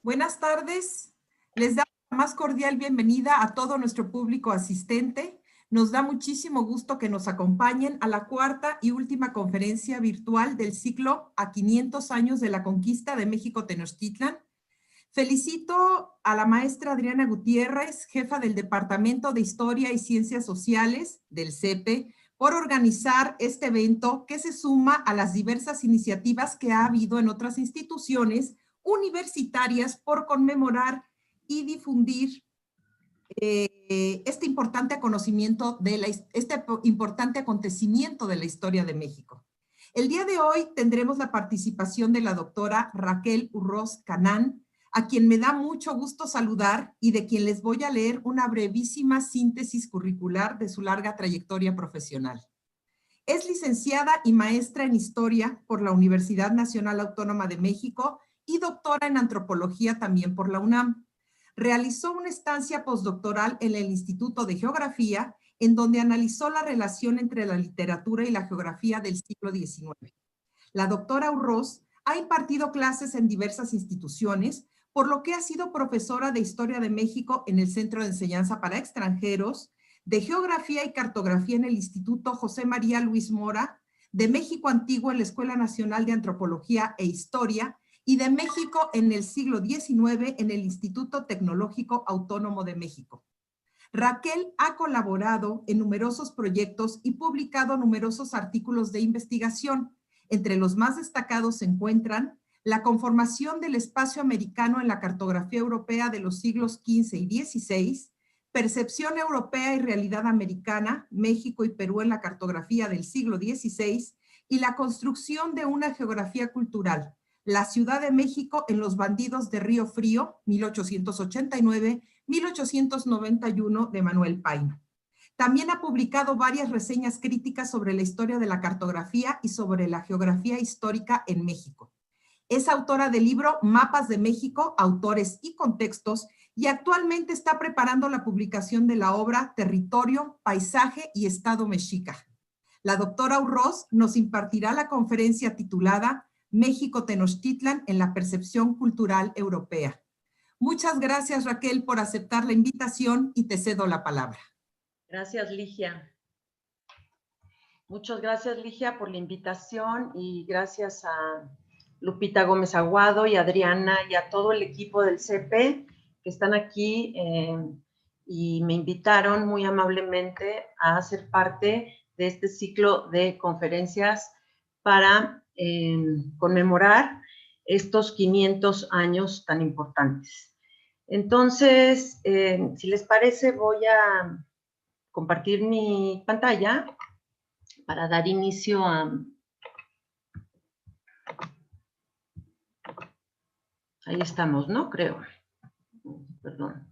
Buenas tardes. Les damos la más cordial bienvenida a todo nuestro público asistente. Nos da muchísimo gusto que nos acompañen a la cuarta y última conferencia virtual del ciclo A 500 años de la conquista de México Tenochtitlan. Felicito a la maestra Adriana Gutiérrez, jefa del Departamento de Historia y Ciencias Sociales del CEPE, por organizar este evento que se suma a las diversas iniciativas que ha habido en otras instituciones universitarias por conmemorar y difundir este importante acontecimiento de la historia de México. El día de hoy tendremos la participación de la doctora Raquel Urroz Canán, a quien me da mucho gusto saludar y de quien les voy a leer una brevísima síntesis curricular de su larga trayectoria profesional. Es licenciada y maestra en Historia por la Universidad Nacional Autónoma de México y doctora en Antropología también por la UNAM. Realizó una estancia postdoctoral en el Instituto de Geografía, en donde analizó la relación entre la literatura y la geografía del siglo XIX. La doctora Urroz ha impartido clases en diversas instituciones, por lo que ha sido profesora de Historia de México en el Centro de Enseñanza para Extranjeros, de Geografía y Cartografía en el Instituto José María Luis Mora, de México Antiguo en la Escuela Nacional de Antropología e Historia y de México en el siglo XIX en el Instituto Tecnológico Autónomo de México. Raquel ha colaborado en numerosos proyectos y publicado numerosos artículos de investigación. Entre los más destacados se encuentran la conformación del espacio americano en la cartografía europea de los siglos XV y XVI, percepción europea y realidad americana, México y Perú en la cartografía del siglo XVI, y la construcción de una geografía cultural, la Ciudad de México en los bandidos de Río Frío, 1889-1891, de Manuel Paino. También ha publicado varias reseñas críticas sobre la historia de la cartografía y sobre la geografía histórica en México. Es autora del libro Mapas de México, Autores y Contextos, y actualmente está preparando la publicación de la obra Territorio, Paisaje y Estado Mexica. La doctora Urroz nos impartirá la conferencia titulada México Tenochtitlan en la percepción cultural europea. Muchas gracias, Raquel, por aceptar la invitación y te cedo la palabra. Gracias, Ligia. Muchas gracias, Ligia, por la invitación y gracias a Lupita Gómez Aguado y Adriana y a todo el equipo del CEPE que están aquí y me invitaron muy amablemente a ser parte de este ciclo de conferencias para conmemorar estos 500 años tan importantes. Entonces, si les parece, voy a compartir mi pantalla para dar inicio a... Ahí estamos, ¿no? Creo. Perdón.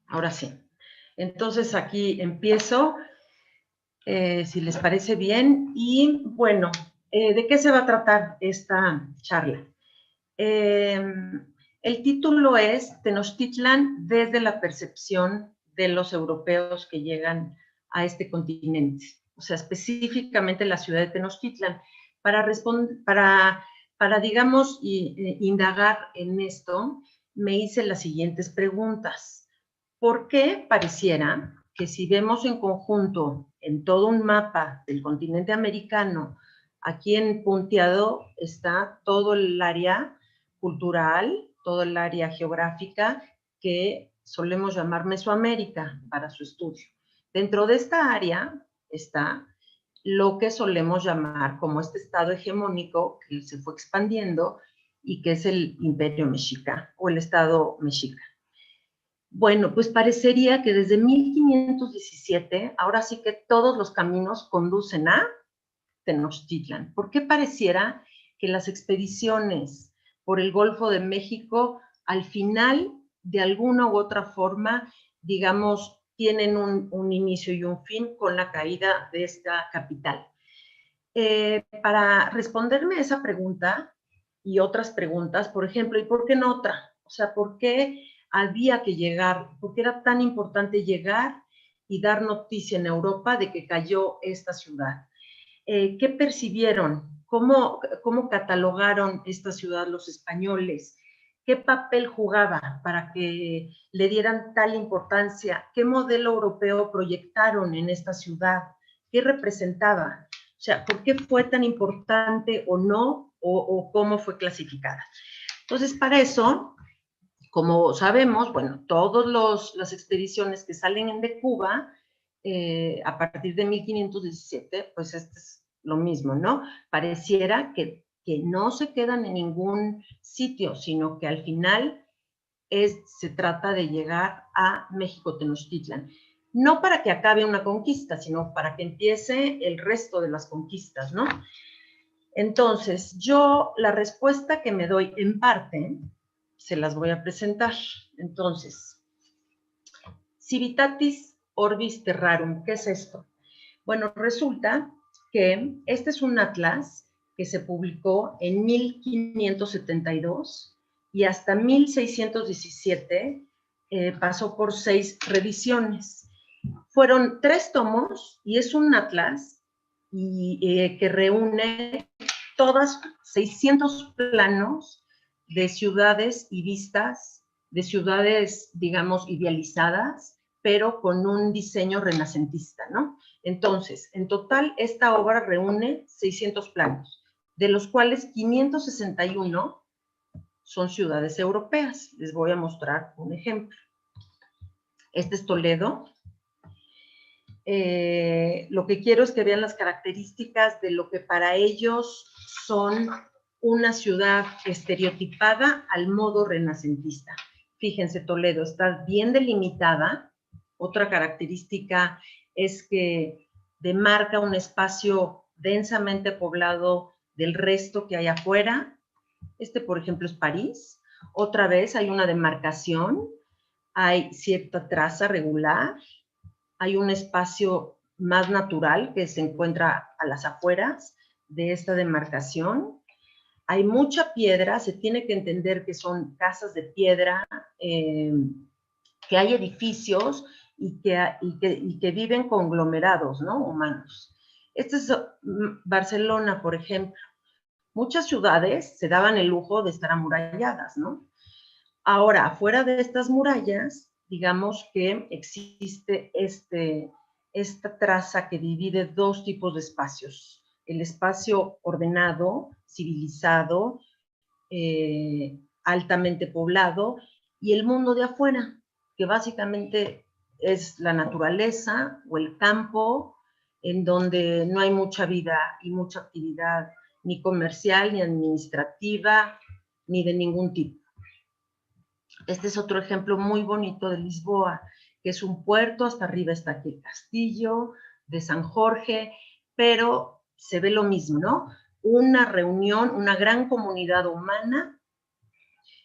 Ahora sí. Entonces, aquí empiezo, si les parece bien. Y, bueno, ¿de qué se va a tratar esta charla? El título es Tenochtitlan desde la percepción de los europeos que llegan a este continente, o sea, específicamente la ciudad de Tenochtitlan. Para digamos, indagar en esto, me hice las siguientes preguntas. ¿Por qué pareciera que si vemos en conjunto en todo un mapa del continente americano, aquí en punteado está todo el área cultural, todo el área geográfica que solemos llamar Mesoamérica para su estudio? Dentro de esta área está lo que solemos llamar como este estado hegemónico que se fue expandiendo y que es el Imperio Mexica o el Estado Mexica. Bueno, pues parecería que desde 1517, ahora sí que todos los caminos conducen a Tenochtitlan. ¿Por qué pareciera que las expediciones por el Golfo de México al final, de alguna u otra forma, digamos, tienen un inicio y un fin con la caída de esta capital? Para responderme a esa pregunta y otras preguntas, por ejemplo, ¿y por qué no otra? O sea, ¿por qué había que llegar? ¿Por qué era tan importante llegar y dar noticia en Europa de que cayó esta ciudad? ¿Qué percibieron ¿Cómo catalogaron esta ciudad los españoles? ¿Qué papel jugaba para que le dieran tal importancia? ¿Qué modelo europeo proyectaron en esta ciudad? ¿Qué representaba? O sea, ¿por qué fue tan importante o no? ¿O cómo fue clasificada? Entonces, para eso, como sabemos, bueno, todas las expediciones que salen de Cuba, a partir de 1517, pues es lo mismo, ¿no? Pareciera que no se quedan en ningún sitio, sino que al final se trata de llegar a México Tenochtitlan. No para que acabe una conquista, sino para que empiece el resto de las conquistas, ¿no? Entonces, yo la respuesta que me doy en parte, se las voy a presentar. Entonces, Civitatis Orbis Terrarum, ¿qué es esto? Bueno, resulta que este es un atlas que se publicó en 1572 y hasta 1617 pasó por 6 revisiones. Fueron 3 tomos y es un atlas que reúne todas 600 planos de ciudades y vistas, de ciudades, digamos, idealizadas, pero con un diseño renacentista, ¿no? Entonces, en total, esta obra reúne 600 planos, de los cuales 561 son ciudades europeas. Les voy a mostrar un ejemplo. Este es Toledo. Lo que quiero es que vean las características de lo que para ellos son una ciudad estereotipada al modo renacentista. Fíjense, Toledo está bien delimitada. Otra característica es que demarca un espacio densamente poblado del resto que hay afuera. Este, por ejemplo, es París. Otra vez hay una demarcación, hay cierta traza regular, hay un espacio más natural que se encuentra a las afueras de esta demarcación. Hay mucha piedra, se tiene que entender que son casas de piedra, que hay edificios y que viven conglomerados, ¿no? Humanos. Este es Barcelona, por ejemplo. Muchas ciudades se daban el lujo de estar amuralladas, ¿no? Ahora, afuera de estas murallas, digamos que existe esta traza que divide 2 tipos de espacios. El espacio ordenado, civilizado, altamente poblado, y el mundo de afuera, que básicamente es la naturaleza o el campo, en donde no hay mucha vida y mucha actividad, ni comercial, ni administrativa, ni de ningún tipo. Este es otro ejemplo muy bonito de Lisboa, que es un puerto, hasta arriba está aquí el castillo de San Jorge, pero se ve lo mismo, ¿no? Una reunión, una gran comunidad humana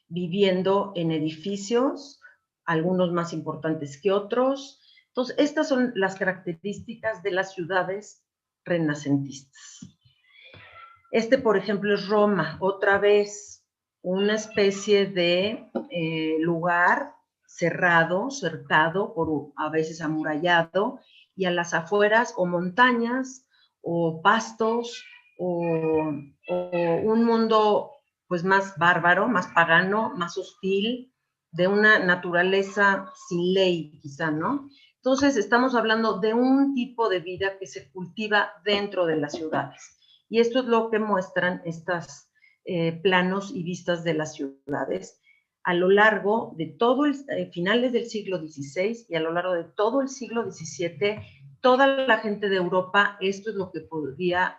viviendo en edificios, algunos más importantes que otros. Entonces, estas son las características de las ciudades renacentistas. Este, por ejemplo, es Roma, otra vez una especie de lugar cerrado, cercado, a veces amurallado, y a las afueras o montañas o pastos o un mundo pues más bárbaro, más pagano, más hostil, de una naturaleza sin ley quizá, ¿no? Entonces estamos hablando de un tipo de vida que se cultiva dentro de las ciudades. Y esto es lo que muestran estos planos y vistas de las ciudades a lo largo de todo finales del siglo XVI y a lo largo de todo el siglo XVII. Toda la gente de Europa, esto es lo que podía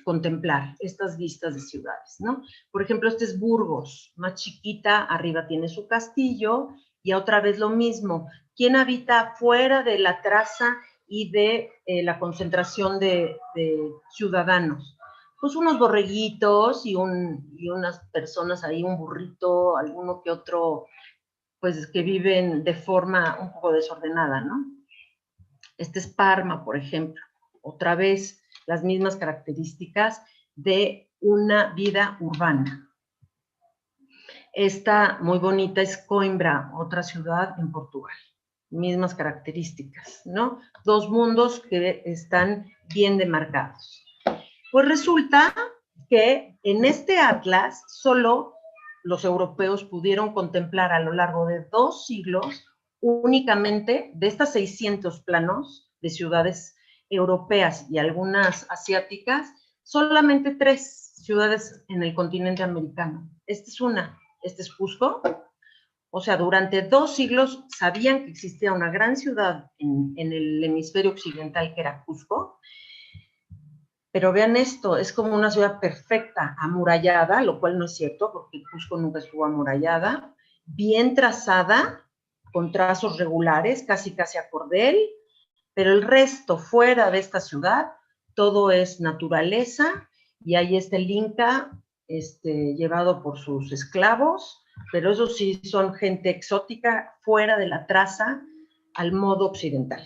contemplar, estas vistas de ciudades, ¿no? Por ejemplo, este es Burgos, más chiquita, arriba tiene su castillo, y otra vez lo mismo. ¿Quién habita fuera de la traza y de la concentración de ciudadanos? Pues unos borreguitos y unas personas ahí, un burrito, alguno que otro, pues que viven de forma un poco desordenada, ¿no? Este es Parma, por ejemplo. Otra vez las mismas características de una vida urbana. Esta muy bonita es Coimbra, otra ciudad en Portugal. Mismas características, ¿no? 2 mundos que están bien demarcados. Pues resulta que en este atlas solo los europeos pudieron contemplar a lo largo de 2 siglos únicamente de estas 600 planos de ciudades europeas y algunas asiáticas, solamente 3 ciudades en el continente americano. Esta es una, este es Cusco. O sea, durante 2 siglos sabían que existía una gran ciudad en el hemisferio occidental que era Cusco, pero vean esto, es como una ciudad perfecta, amurallada, lo cual no es cierto, porque Cusco nunca estuvo amurallada, bien trazada, con trazos regulares, casi a cordel, pero el resto, fuera de esta ciudad, todo es naturaleza, y ahí está el Inca, llevado por sus esclavos, pero eso sí son gente exótica, fuera de la traza, al modo occidental.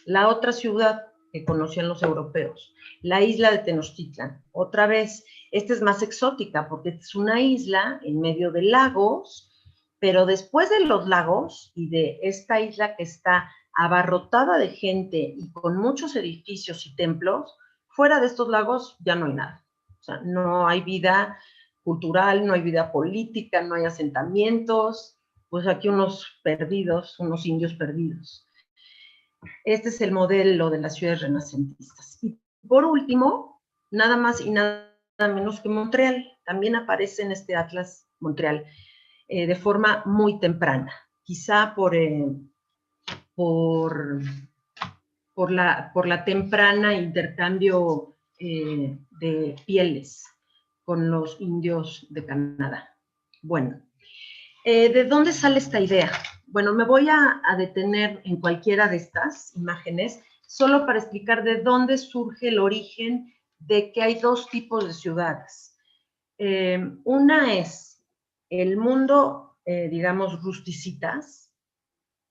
La otra ciudad que conocían los europeos, la isla de Tenochtitlan. Otra vez, esta es más exótica porque es una isla en medio de lagos, pero después de los lagos y de esta isla que está abarrotada de gente y con muchos edificios y templos, fuera de estos lagos ya no hay nada. O sea, no hay vida cultural, no hay vida política, no hay asentamientos, pues aquí unos perdidos, unos indios perdidos. Este es el modelo de las ciudades renacentistas. Y por último, nada más y nada menos que Montreal. También aparece en este atlas Montreal de forma muy temprana. Quizá por la temprana intercambio de pieles con los indios de Canadá. Bueno, ¿de dónde sale esta idea? Bueno, me voy a detener en cualquiera de estas imágenes solo para explicar de dónde surge el origen de que hay 2 tipos de ciudades. Una es el mundo, digamos, rusticitas,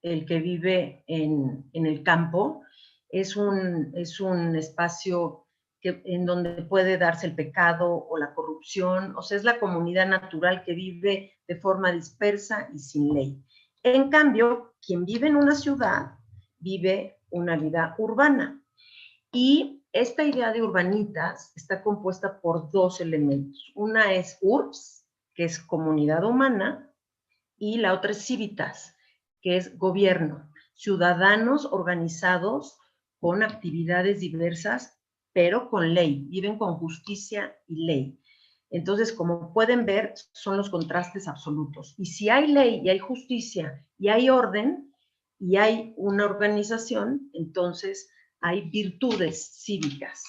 el que vive en el campo, es un espacio en donde puede darse el pecado o la corrupción, o sea, es la comunidad natural que vive de forma dispersa y sin ley. En cambio, quien vive en una ciudad vive una vida urbana. Y esta idea de urbanitas está compuesta por 2 elementos. Una es urbs, que es comunidad humana, y la otra es civitas, que es gobierno, ciudadanos organizados con actividades diversas, pero con ley, viven con justicia y ley. Entonces, como pueden ver, son los contrastes absolutos. Y si hay ley y hay justicia y hay orden y hay una organización, entonces hay virtudes cívicas.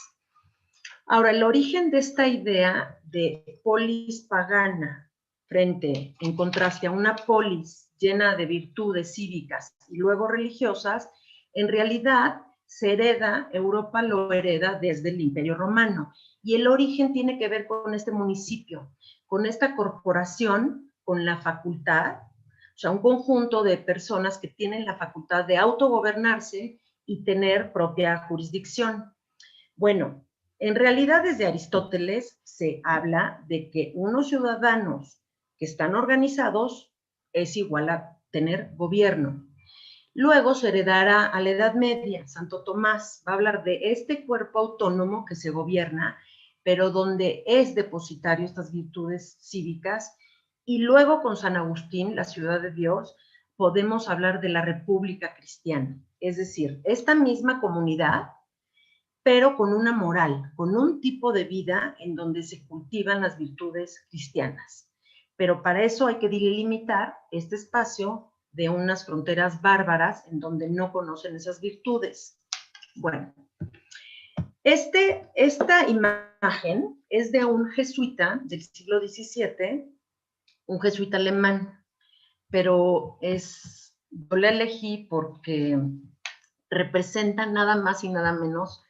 Ahora, el origen de esta idea de polis pagana en contraste a una polis llena de virtudes cívicas y luego religiosas, en realidad Europa lo hereda desde el Imperio Romano. Y el origen tiene que ver con este municipio, con esta corporación, con la facultad, o sea, un conjunto de personas que tienen la facultad de autogobernarse y tener propia jurisdicción. Bueno, en realidad desde Aristóteles se habla de que unos ciudadanos que están organizados es igual a tener gobierno. Luego se heredará a la Edad Media. Santo Tomás va a hablar de este cuerpo autónomo que se gobierna, pero donde es depositario estas virtudes cívicas. Y luego con San Agustín, la ciudad de Dios, podemos hablar de la República Cristiana. Es decir, esta misma comunidad, pero con una moral, con un tipo de vida en donde se cultivan las virtudes cristianas. Pero para eso hay que delimitar este espacio de unas fronteras bárbaras en donde no conocen esas virtudes. Bueno, esta imagen es de un jesuita del siglo XVII, un jesuita alemán, pero yo la elegí porque representa nada más y nada menos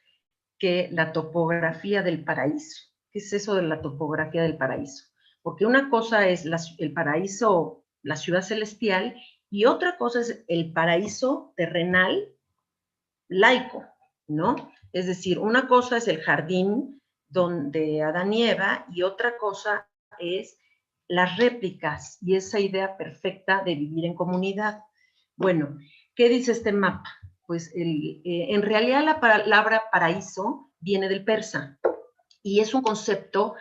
que la topografía del paraíso. ¿Qué es eso de la topografía del paraíso? Porque una cosa es el paraíso, la ciudad celestial, y otra cosa es el paraíso terrenal laico, ¿no? Es decir, una cosa es el jardín donde Adán y Eva, y otra cosa es las réplicas y esa idea perfecta de vivir en comunidad. Bueno, ¿qué dice este mapa? Pues en realidad la palabra paraíso viene del persa y es un concepto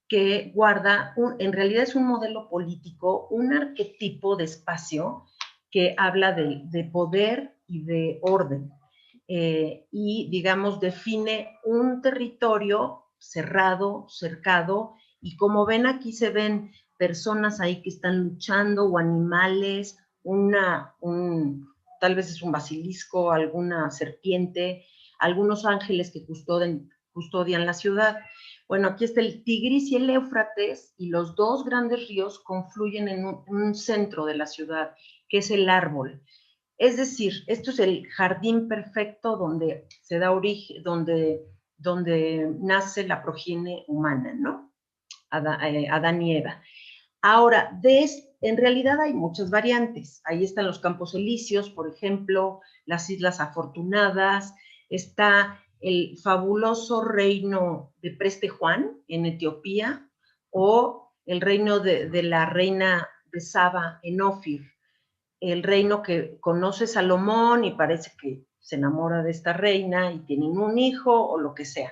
que guarda, en realidad es un modelo político, un arquetipo de espacio que habla de poder y de orden. Y, digamos, define un territorio cerrado, cercado, y como ven aquí se ven personas ahí que están luchando o animales, tal vez es un basilisco, alguna serpiente, algunos ángeles que custodian la ciudad. Bueno, aquí está el Tigris y el Éufrates, y los dos grandes ríos confluyen en un centro de la ciudad, que es el árbol. Es decir, esto es el jardín perfecto donde se da origen, donde nace la progenie humana, ¿no? Adán y Eva. Ahora, en realidad hay muchas variantes. Ahí están los Campos Elíseos, por ejemplo, las Islas Afortunadas, está el fabuloso reino de Preste Juan en Etiopía, o el reino de la reina de Saba en Ofir, el reino que conoce Salomón y parece que se enamora de esta reina y tienen un hijo o lo que sea.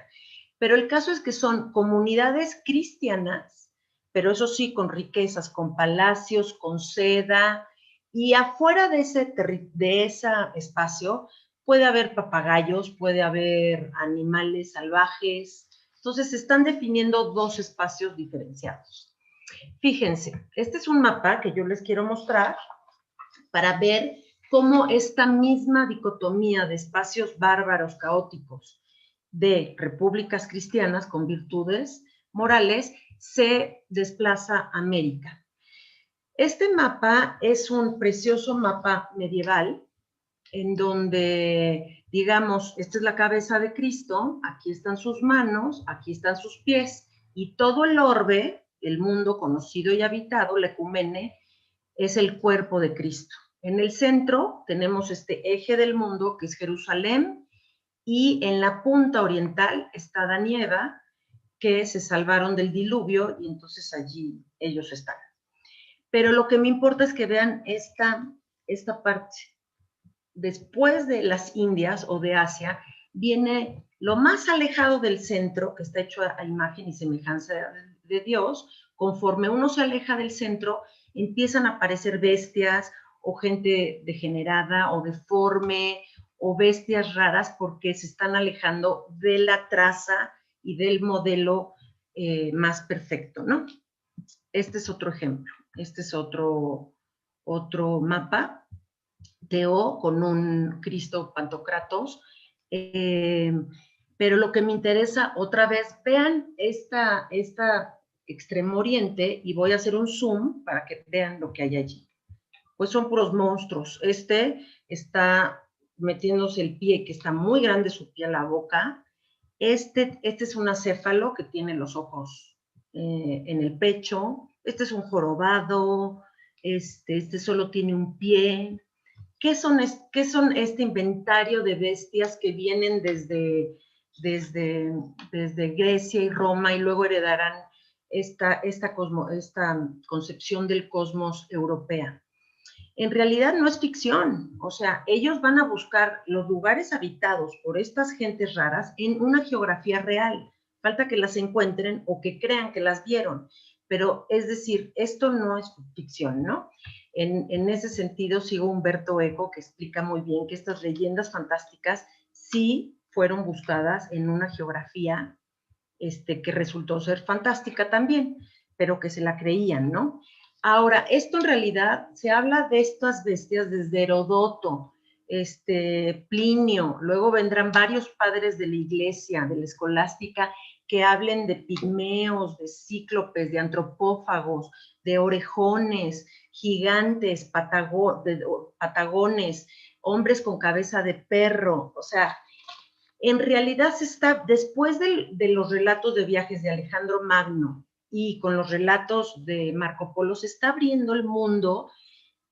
Pero el caso es que son comunidades cristianas, pero eso sí, con riquezas, con palacios, con seda, y afuera de ese espacio puede haber papagayos, puede haber animales salvajes. Entonces se están definiendo dos espacios diferenciados. Fíjense, este es un mapa que yo les quiero mostrar para ver cómo esta misma dicotomía de espacios bárbaros, caóticos, de repúblicas cristianas con virtudes morales, se desplaza a América. Este mapa es un precioso mapa medieval en donde, digamos, esta es la cabeza de Cristo, aquí están sus manos, aquí están sus pies, y todo el orbe, el mundo conocido y habitado, la ecumene, es el cuerpo de Cristo. En el centro tenemos este eje del mundo que es Jerusalén, y en la punta oriental está Adán y Eva, que se salvaron del diluvio y entonces allí ellos están. Pero lo que me importa es que vean esta parte. Después de las Indias o de Asia, viene lo más alejado del centro, que está hecho a imagen y semejanza de Dios. Conforme uno se aleja del centro, empiezan a aparecer bestias o gente degenerada o deforme o bestias raras porque se están alejando de la traza y del modelo más perfecto, ¿no? Este es otro ejemplo. Este es otro mapa. Teo con un Cristo Pantocratos. Pero lo que me interesa, otra vez, vean esta Extremo Oriente, y voy a hacer un zoom para que vean lo que hay allí. Pues son puros monstruos. Este está metiéndose el pie, que está muy grande su pie a la boca. Este es un acéfalo que tiene los ojos en el pecho. Este es un jorobado. Este solo tiene un pie. ¿Qué son este inventario de bestias que vienen desde Grecia y Roma y luego heredarán esta concepción del cosmos europea? En realidad no es ficción, o sea, ellos van a buscar los lugares habitados por estas gentes raras en una geografía real. Falta que las encuentren o que crean que las vieron, pero es decir, esto no es ficción, ¿no? En ese sentido sigo Humberto Eco, que explica muy bien que estas leyendas fantásticas sí fueron buscadas en una geografía que resultó ser fantástica también, pero que se la creían, ¿no? Ahora, esto en realidad se habla de estas bestias desde Herodoto, Plinio, luego vendrán varios padres de la iglesia, de la escolástica, que hablen de pigmeos, de cíclopes, de antropófagos, de orejones, gigantes, patagones, hombres con cabeza de perro. O sea, en realidad después de los relatos de viajes de Alejandro Magno y con los relatos de Marco Polo, se está abriendo el mundo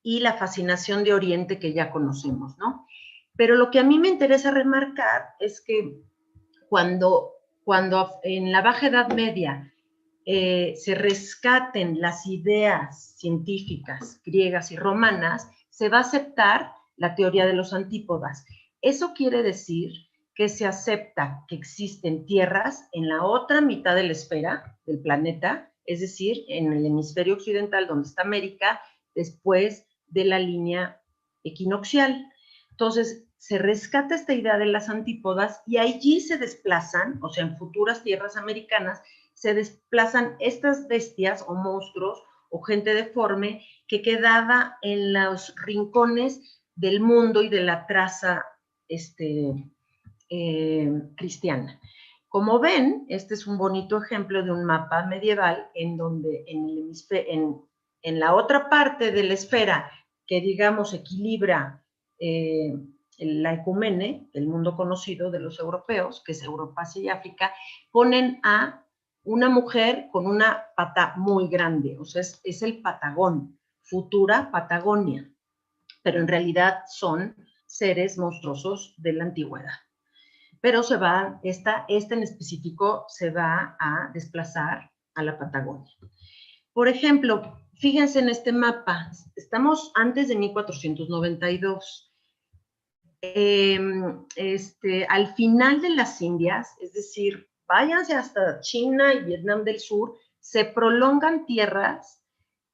y la fascinación de Oriente que ya conocemos, ¿no? Pero lo que a mí me interesa remarcar es que cuando en la Baja Edad Media se rescaten las ideas científicas griegas y romanas, se va a aceptar la teoría de los antípodas. Eso quiere decir que se acepta que existen tierras en la otra mitad de la esfera del planeta, es decir, en el hemisferio occidental, donde está América, después de la línea equinoccial. Entonces, se rescata esta idea de las antípodas y allí se desplazan, o sea, en futuras tierras americanas, se desplazan estas bestias o monstruos o gente deforme que quedaba en los rincones del mundo y de la traza cristiana. Como ven, este es un bonito ejemplo de un mapa medieval en donde en la otra parte de la esfera que, digamos, equilibra la ecumene, el mundo conocido de los europeos, que es Europa, Asia y África, ponen a una mujer con una pata muy grande, o sea, es el Patagón, futura Patagonia, pero en realidad son seres monstruosos de la antigüedad. Pero esta en específico se va a desplazar a la Patagonia. Por ejemplo, fíjense en este mapa, estamos antes de 1492. Al final de las Indias, es decir, váyanse hasta China y Vietnam del Sur, se prolongan tierras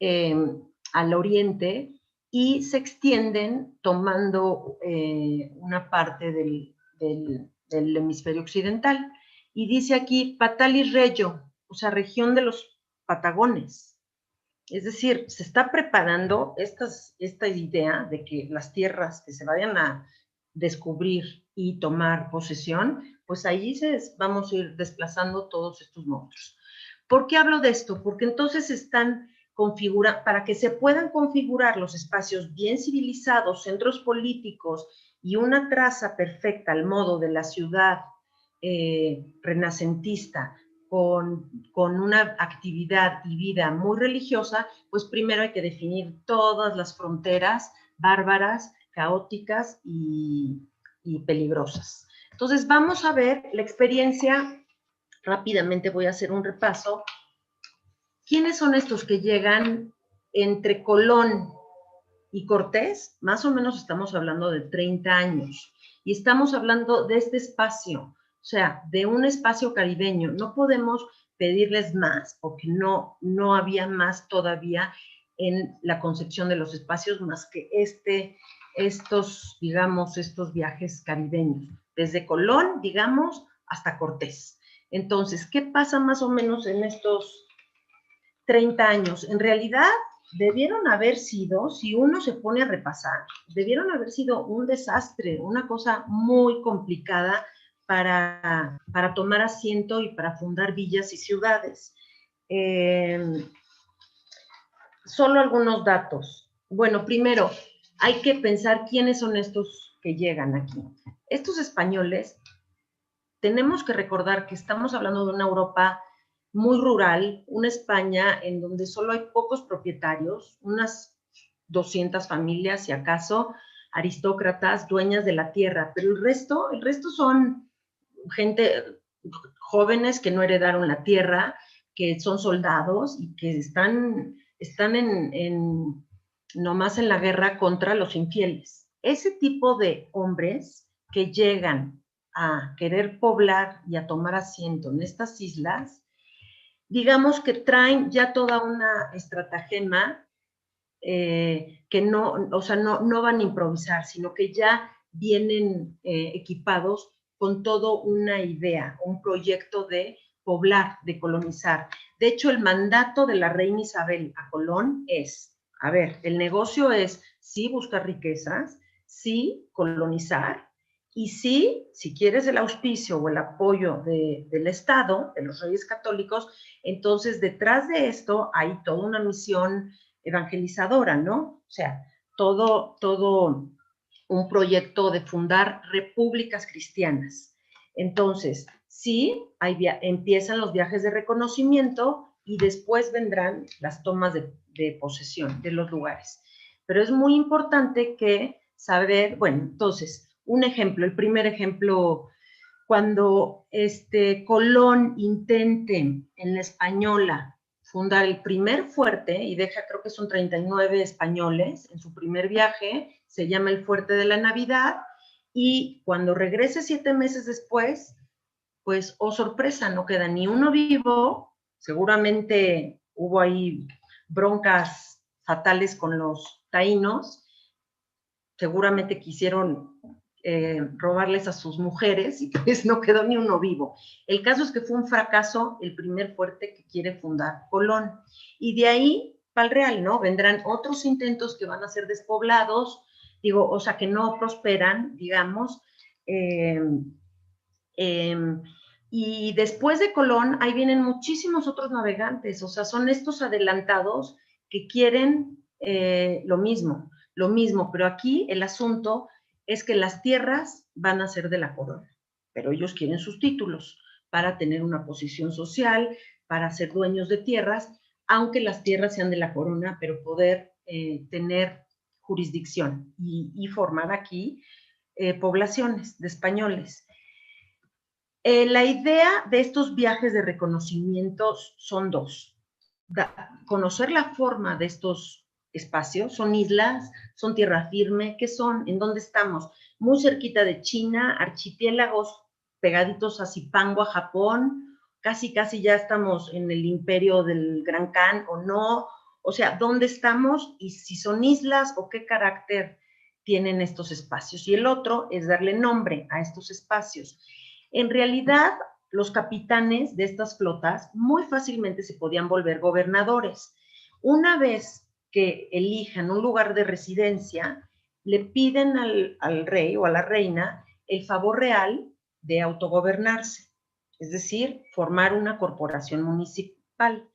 al oriente y se extienden tomando una parte del hemisferio occidental. Y dice aquí Patalis Reyo, o sea, región de los Patagones. Es decir, se está preparando esta idea de que las tierras que se vayan a descubrir y tomar posesión, pues ahí vamos a ir desplazando todos estos monstruos. ¿Por qué hablo de esto? Porque entonces están para que se puedan configurar los espacios bien civilizados, centros políticos y una traza perfecta al modo de la ciudad renacentista, con una actividad y vida muy religiosa, pues primero hay que definir todas las fronteras bárbaras, caóticas y peligrosas. Entonces vamos a ver la experiencia, rápidamente voy a hacer un repaso. ¿Quiénes son estos que llegan entre Colón y Cortés? Más o menos estamos hablando de 30 años y estamos hablando de este espacio, o sea, de un espacio caribeño. No podemos pedirles más porque no había más todavía en la concepción de los espacios más que estos viajes caribeños, desde Colón, digamos, hasta Cortés. Entonces, ¿qué pasa más o menos en estos 30 años? En realidad, debieron haber sido, si uno se pone a repasar, debieron haber sido un desastre, una cosa muy complicada para tomar asiento y para fundar villas y ciudades. Solo algunos datos. Bueno, primero, hay que pensar quiénes son estos que llegan aquí. Estos españoles, tenemos que recordar que estamos hablando de una Europa muy rural, una España en donde solo hay pocos propietarios, unas 200 familias, si acaso, aristócratas, dueñas de la tierra, pero el resto son gente, jóvenes que no heredaron la tierra, que son soldados y que están nomás en la guerra contra los infieles. Ese tipo de hombres que llegan a querer poblar y a tomar asiento en estas islas, digamos que traen ya toda una estratagema que no van a improvisar, sino que ya vienen equipados con toda una idea, un proyecto de poblar, de colonizar. De hecho, el mandato de la reina Isabel a Colón es, a ver, el negocio es sí buscar riquezas, sí colonizar, y sí, si quieres el auspicio o el apoyo del Estado, de los Reyes Católicos, entonces detrás de esto hay toda una misión evangelizadora, ¿no? O sea, todo un proyecto de fundar repúblicas cristianas. Entonces, sí, empiezan los viajes de reconocimiento y después vendrán las tomas de posesión de los lugares. Pero es muy importante que saber, bueno, entonces, un ejemplo, el primer ejemplo, cuando Colón intente en la Española fundar el primer fuerte, y creo que son 39 españoles en su primer viaje, se llama el Fuerte de la Navidad, y cuando regrese 7 meses después, pues, oh sorpresa, no queda ni uno vivo, seguramente hubo ahí broncas fatales con los taínos, seguramente quisieron robarles a sus mujeres y pues no quedó ni uno vivo. El caso es que fue un fracaso el primer fuerte que quiere fundar Colón. Y de ahí, para el Real, ¿no? Vendrán otros intentos que van a ser despoblados, digo, o sea, que no prosperan, digamos. Y después de Colón, ahí vienen muchísimos otros navegantes, o sea, son estos adelantados que quieren lo mismo, pero aquí el asunto es que las tierras van a ser de la corona, pero ellos quieren sus títulos para tener una posición social, para ser dueños de tierras, aunque las tierras sean de la corona, pero poder tener jurisdicción y formar aquí poblaciones de españoles. La idea de estos viajes de reconocimiento son dos. Conocer la forma de estos espacios, son islas, son tierra firme, ¿qué son? ¿En dónde estamos? Muy cerquita de China, archipiélagos pegaditos a Zipango, a Japón, casi ya estamos en el imperio del Gran Khan o no, o sea, ¿dónde estamos? Y si son islas o qué carácter tienen estos espacios. Y el otro es darle nombre a estos espacios. En realidad, los capitanes de estas flotas muy fácilmente se podían volver gobernadores. Una vez que elijan un lugar de residencia, le piden al rey o a la reina el favor real de autogobernarse, es decir, formar una corporación municipal,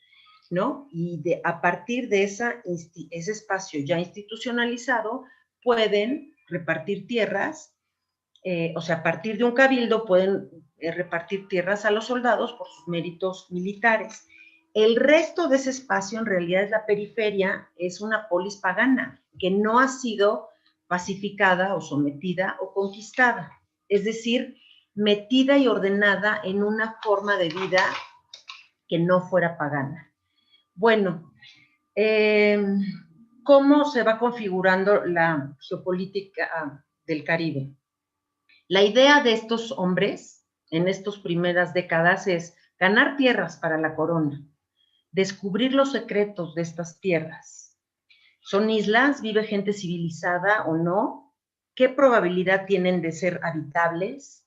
¿no? Y a partir de ese espacio ya institucionalizado, pueden repartir tierras. O sea, a partir de un cabildo pueden repartir tierras a los soldados por sus méritos militares. El resto de ese espacio en realidad es la periferia, es una polis pagana que no ha sido pacificada o sometida o conquistada, es decir, metida y ordenada en una forma de vida que no fuera pagana. Bueno, ¿cómo se va configurando la geopolítica del Caribe? La idea de estos hombres en estas primeras décadas es ganar tierras para la corona, descubrir los secretos de estas tierras. ¿Son islas? ¿Vive gente civilizada o no? ¿Qué probabilidad tienen de ser habitables?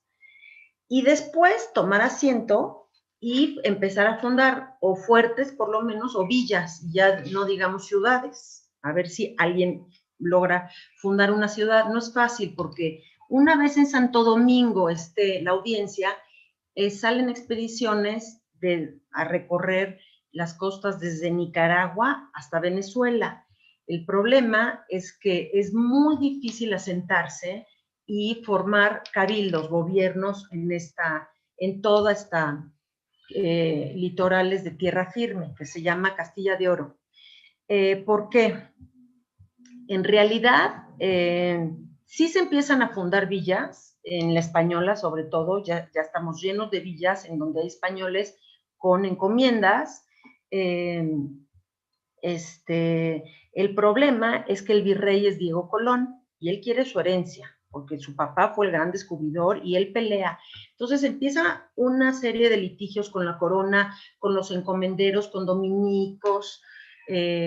Y después tomar asiento y empezar a fundar o fuertes por lo menos o villas, ya no digamos ciudades. A ver si alguien logra fundar una ciudad. No es fácil porque una vez en Santo Domingo la audiencia, salen expediciones a recorrer las costas desde Nicaragua hasta Venezuela. El problema es que es muy difícil asentarse y formar cabildos, gobiernos en toda esta litorales de tierra firme, que se llama Castilla de Oro. ¿Por qué? En realidad, sí se empiezan a fundar villas, en la Española sobre todo, ya estamos llenos de villas en donde hay españoles con encomiendas. El problema es que el virrey es Diego Colón y él quiere su herencia, porque su papá fue el gran descubridor y él pelea. Entonces empieza una serie de litigios con la corona, con los encomenderos, con dominicos,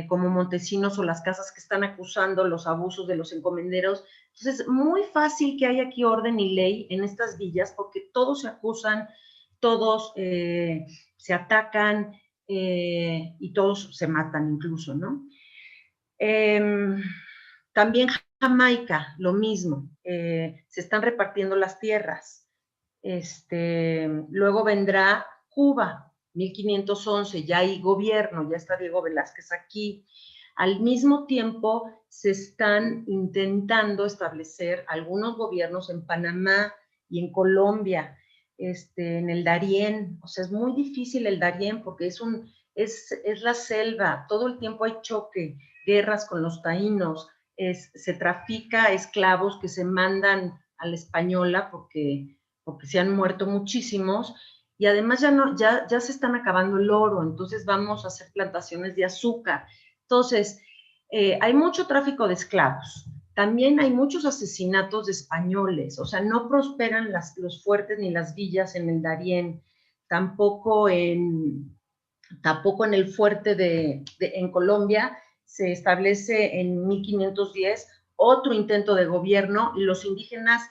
como Montesinos o las casas que están acusando los abusos de los encomenderos. Entonces, muy fácil que haya aquí orden y ley en estas villas, porque todos se acusan, todos se atacan, y todos se matan incluso, ¿no? También Jamaica, lo mismo, se están repartiendo las tierras. Luego vendrá Cuba, 1511, ya hay gobierno, ya está Diego Velázquez aquí. Al mismo tiempo se están intentando establecer algunos gobiernos en Panamá y en Colombia, en el Darién. O sea, es muy difícil el Darién porque es la selva, todo el tiempo hay choque, guerras con los taínos, se trafica esclavos que se mandan a la española porque se han muerto muchísimos, y además ya se están acabando el oro, entonces vamos a hacer plantaciones de azúcar. Entonces, hay mucho tráfico de esclavos, También hay muchos asesinatos de españoles, o sea, no prosperan los fuertes ni las villas en el Darién, tampoco en el fuerte en Colombia. Se establece en 1510 otro intento de gobierno y los indígenas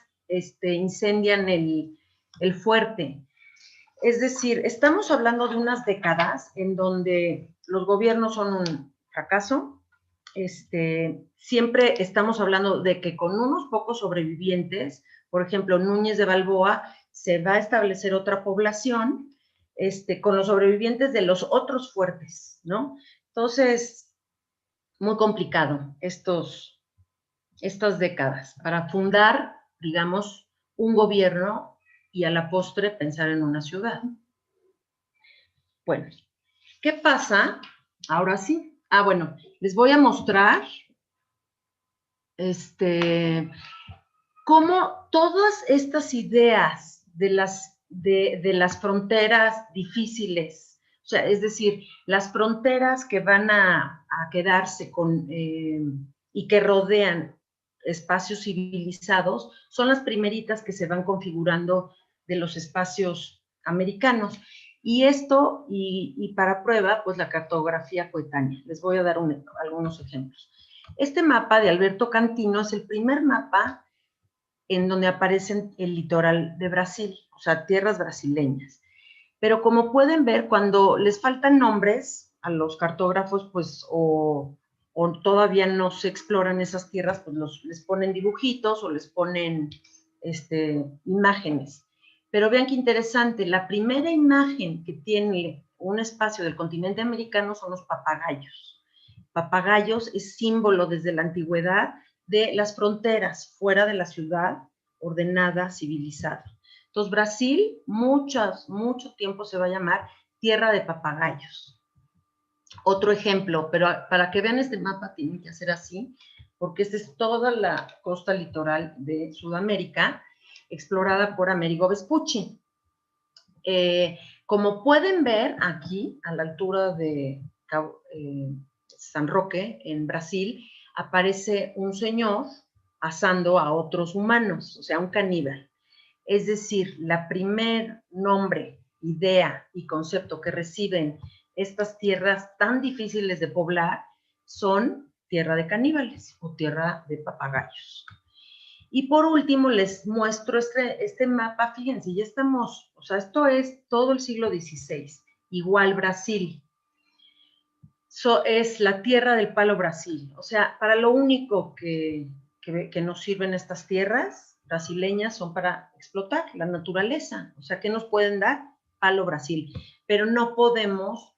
incendian el fuerte. Es decir, estamos hablando de unas décadas en donde los gobiernos son un fracaso. Siempre estamos hablando de que con unos pocos sobrevivientes, por ejemplo, Núñez de Balboa, se va a establecer otra población con los sobrevivientes de los otros fuertes, ¿no? Entonces, muy complicado estas décadas para fundar, digamos, un gobierno y a la postre pensar en una ciudad. Bueno, ¿qué pasa? Ahora sí. Bueno, les voy a mostrar cómo todas estas ideas de las fronteras difíciles, o sea, es decir, las fronteras que van a quedarse y que rodean espacios civilizados, son las primeritas que se van configurando de los espacios americanos. Y esto, y para prueba, pues la cartografía coetánea. Les voy a dar algunos ejemplos. Este mapa de Alberto Cantino es el primer mapa en donde aparece el litoral de Brasil, o sea, tierras brasileñas. Pero como pueden ver, cuando les faltan nombres a los cartógrafos, pues, o todavía no se exploran esas tierras, pues les ponen dibujitos o les ponen imágenes. Pero vean qué interesante, la primera imagen que tiene un espacio del continente americano son los papagayos. Papagayos es símbolo desde la antigüedad de las fronteras fuera de la ciudad, ordenada, civilizada. Entonces, Brasil, mucho tiempo se va a llamar tierra de papagayos. Otro ejemplo, pero para que vean este mapa tienen que hacer así, porque esta es toda la costa litoral de Sudamérica, explorada por Amerigo Vespucci. Como pueden ver aquí, a la altura de San Roque, en Brasil, aparece un señor asando a otros humanos, o sea, un caníbal. Es decir, la primer nombre, idea y concepto que reciben estas tierras tan difíciles de poblar son tierra de caníbales o tierra de papagayos. Y por último les muestro este mapa, fíjense, ya estamos, o sea, esto es todo el siglo XVI, igual Brasil. Es la tierra del palo Brasil, o sea, para lo único que nos sirven estas tierras brasileñas son para explotar la naturaleza, o sea, ¿qué nos pueden dar? Palo Brasil, pero no podemos,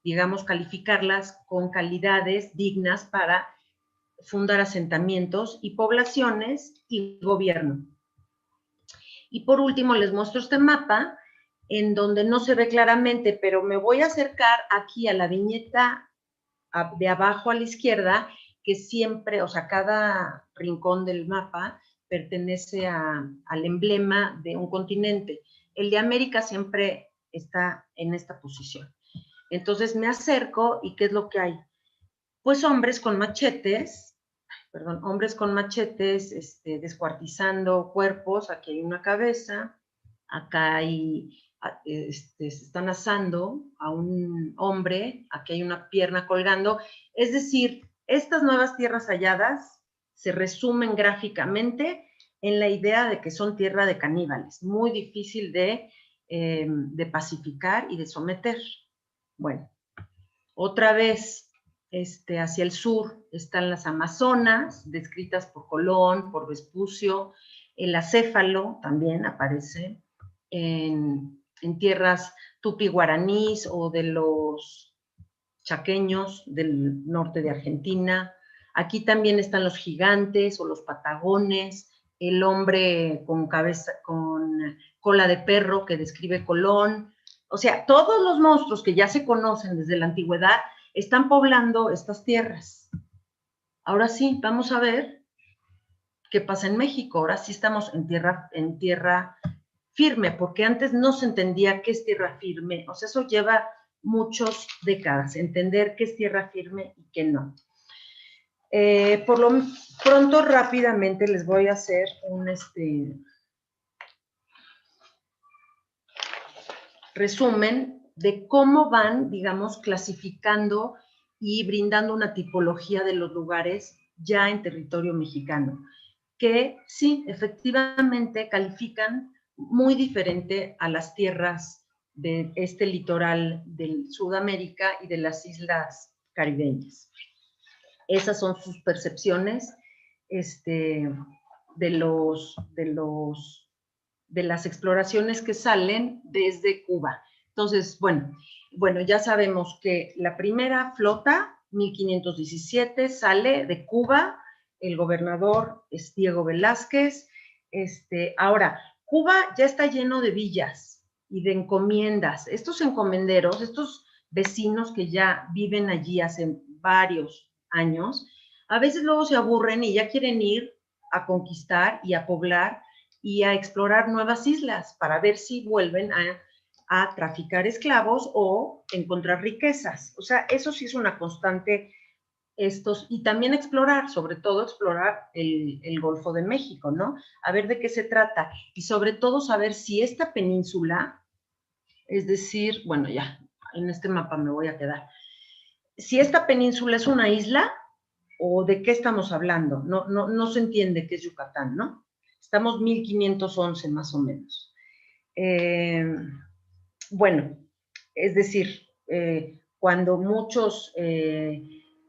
digamos, calificarlas con calidades dignas para fundar asentamientos y poblaciones y gobierno. Y por último les muestro este mapa en donde no se ve claramente, pero me voy a acercar aquí a la viñeta de abajo a la izquierda, que siempre, o sea, cada rincón del mapa pertenece al emblema de un continente. El de América siempre está en esta posición. Entonces me acerco y ¿qué es lo que hay? Pues hombres con machetes, descuartizando cuerpos. Aquí hay una cabeza, acá se están asando a un hombre, aquí hay una pierna colgando. Es decir, estas nuevas tierras halladas se resumen gráficamente en la idea de que son tierra de caníbales, muy difícil de pacificar y de someter. Bueno, otra vez, hacia el sur están las Amazonas, descritas por Colón, por Vespucio. El acéfalo también aparece en tierras tupi-guaraníes o de los chaqueños del norte de Argentina. Aquí también están los gigantes o los patagones, el hombre con cola de perro que describe Colón. O sea, todos los monstruos que ya se conocen desde la antigüedad están poblando estas tierras. Ahora sí, vamos a ver qué pasa en México. Ahora sí estamos en tierra firme, porque antes no se entendía qué es tierra firme. O sea, eso lleva muchas décadas, entender qué es tierra firme y qué no. Por lo pronto, rápidamente les voy a hacer un resumen de cómo van, digamos, clasificando y brindando una tipología de los lugares ya en territorio mexicano, que sí, efectivamente califican muy diferente a las tierras de este litoral de Sudamérica y de las islas caribeñas. Esas son sus percepciones de las exploraciones que salen desde Cuba. Entonces, bueno, ya sabemos que la primera flota, 1517, sale de Cuba, el gobernador es Diego Velázquez. Ahora, Cuba ya está lleno de villas y de encomiendas. Estos encomenderos, estos vecinos que ya viven allí hace varios años, a veces luego se aburren y ya quieren ir a conquistar y a poblar y a explorar nuevas islas para ver si vuelven a traficar esclavos o encontrar riquezas. O sea, eso sí es una constante. Y también explorar, sobre todo explorar el Golfo de México, ¿no? A ver de qué se trata. Y sobre todo saber si esta península, es decir, bueno, ya, en este mapa me voy a quedar. Si esta península es una isla o de qué estamos hablando. No se entiende qué es Yucatán, ¿no? Estamos 1511 más o menos. Bueno, es decir, cuando muchos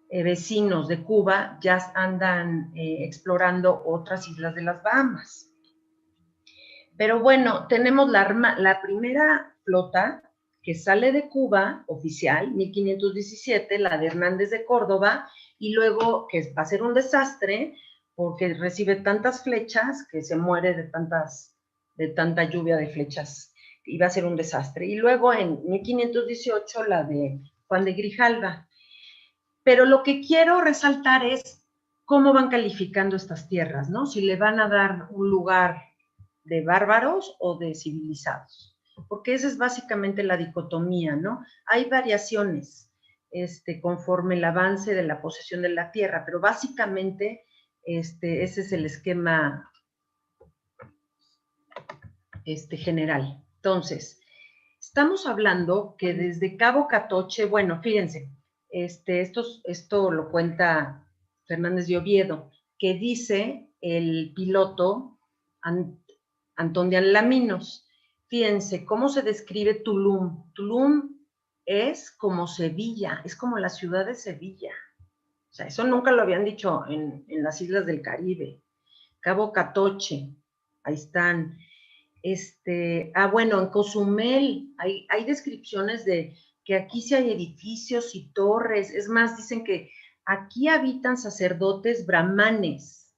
vecinos de Cuba ya andan explorando otras islas de las Bahamas. Pero bueno, tenemos la primera flota que sale de Cuba, oficial, 1517, la de Hernández de Córdoba, y luego que va a ser un desastre porque recibe tantas flechas que se muere de tanta lluvia de flechas, y va a ser un desastre. Y luego en 1518 la de Juan de Grijalva. Pero lo que quiero resaltar es cómo van calificando estas tierras, ¿no? Si le van a dar un lugar de bárbaros o de civilizados, porque esa es básicamente la dicotomía, ¿no? Hay variaciones conforme el avance de la posesión de la tierra, pero básicamente ese es el esquema general. Entonces, estamos hablando que desde Cabo Catoche, bueno, fíjense, esto lo cuenta Fernández de Oviedo, que dice el piloto Antón de Alaminos. Fíjense cómo se describe Tulum. Tulum es como Sevilla, es como la ciudad de Sevilla. O sea, eso nunca lo habían dicho en las islas del Caribe. Cabo Catoche, ahí están. Bueno, en Cozumel hay descripciones de que aquí sí hay edificios y torres. Es más, dicen que aquí habitan sacerdotes brahmanes.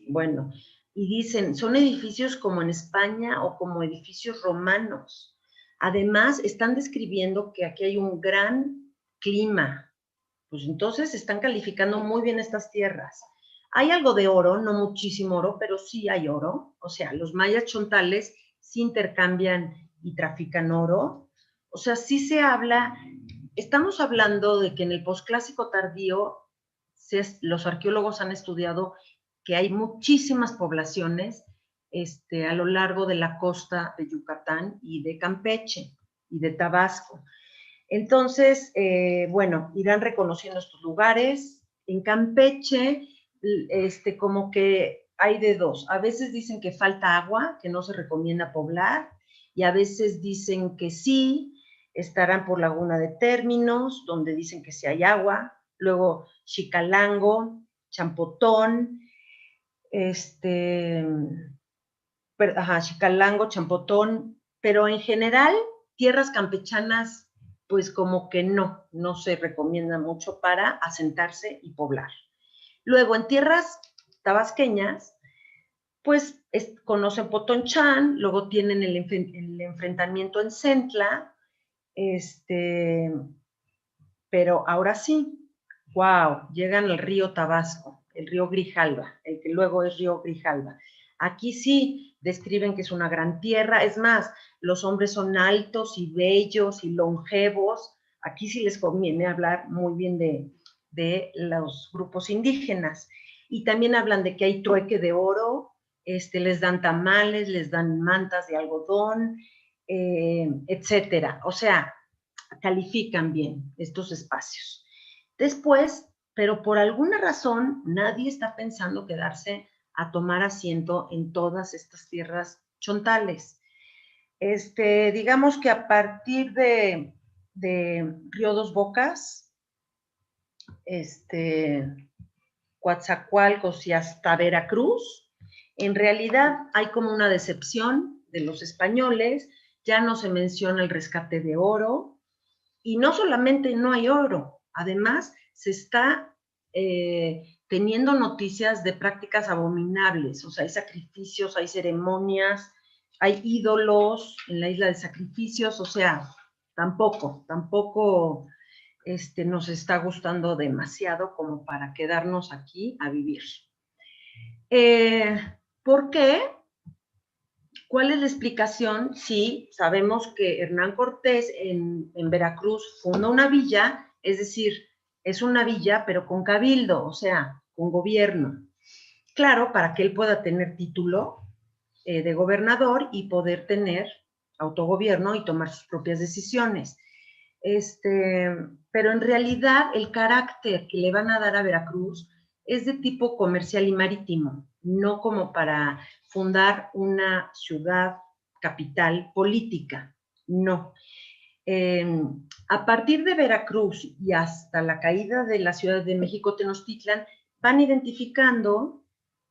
Bueno, y dicen, son edificios como en España o como edificios romanos. Además, están describiendo que aquí hay un gran clima. Pues entonces están calificando muy bien estas tierras. Hay algo de oro, no muchísimo oro, pero sí hay oro. O sea, los mayas chontales sí intercambian y trafican oro. O sea, sí se habla, estamos hablando de que en el posclásico tardío los arqueólogos han estudiado que hay muchísimas poblaciones a lo largo de la costa de Yucatán y de Campeche y de Tabasco. Entonces, bueno, irán reconociendo estos lugares. En Campeche, como que hay de dos. A veces dicen que falta agua, que no se recomienda poblar, y a veces dicen que sí, estarán por Laguna de Términos, donde dicen que sí hay agua. Luego, Xicalango, Champotón, Xicalango, Champotón, pero en general, tierras campechanas, pues como que no se recomienda mucho para asentarse y poblar. Luego, en tierras tabasqueñas, pues conocen Potonchán, luego tienen el enfrentamiento en Centla, pero ahora sí, wow, llegan al río Tabasco, el río Grijalva, el que luego es río Grijalva. Aquí sí describen que es una gran tierra, es más, los hombres son altos y bellos y longevos. Aquí sí les conviene hablar muy bien de de los grupos indígenas. Y también hablan de que hay trueque de oro, les dan tamales, les dan mantas de algodón, etcétera. O sea, califican bien estos espacios. Después, pero por alguna razón, nadie está pensando quedarse a tomar asiento en todas estas tierras chontales. Digamos que a partir de Río Dos Bocas, Coatzacoalcos y hasta Veracruz, en realidad hay como una decepción de los españoles, ya no se menciona el rescate de oro, y no solamente no hay oro, además se está teniendo noticias de prácticas abominables, o sea, hay sacrificios, hay ceremonias, hay ídolos en la isla de sacrificios, o sea, tampoco nos está gustando demasiado como para quedarnos aquí a vivir. ¿Por qué? ¿Cuál es la explicación? Sí, sabemos que Hernán Cortés en Veracruz funda una villa, es decir, es una villa, pero con cabildo, o sea, con gobierno. Claro, para que él pueda tener título de gobernador y poder tener autogobierno y tomar sus propias decisiones. Pero en realidad el carácter que le van a dar a Veracruz es de tipo comercial y marítimo, no como para fundar una ciudad capital política, no. A partir de Veracruz y hasta la caída de la Ciudad de México, Tenochtitlan, van identificando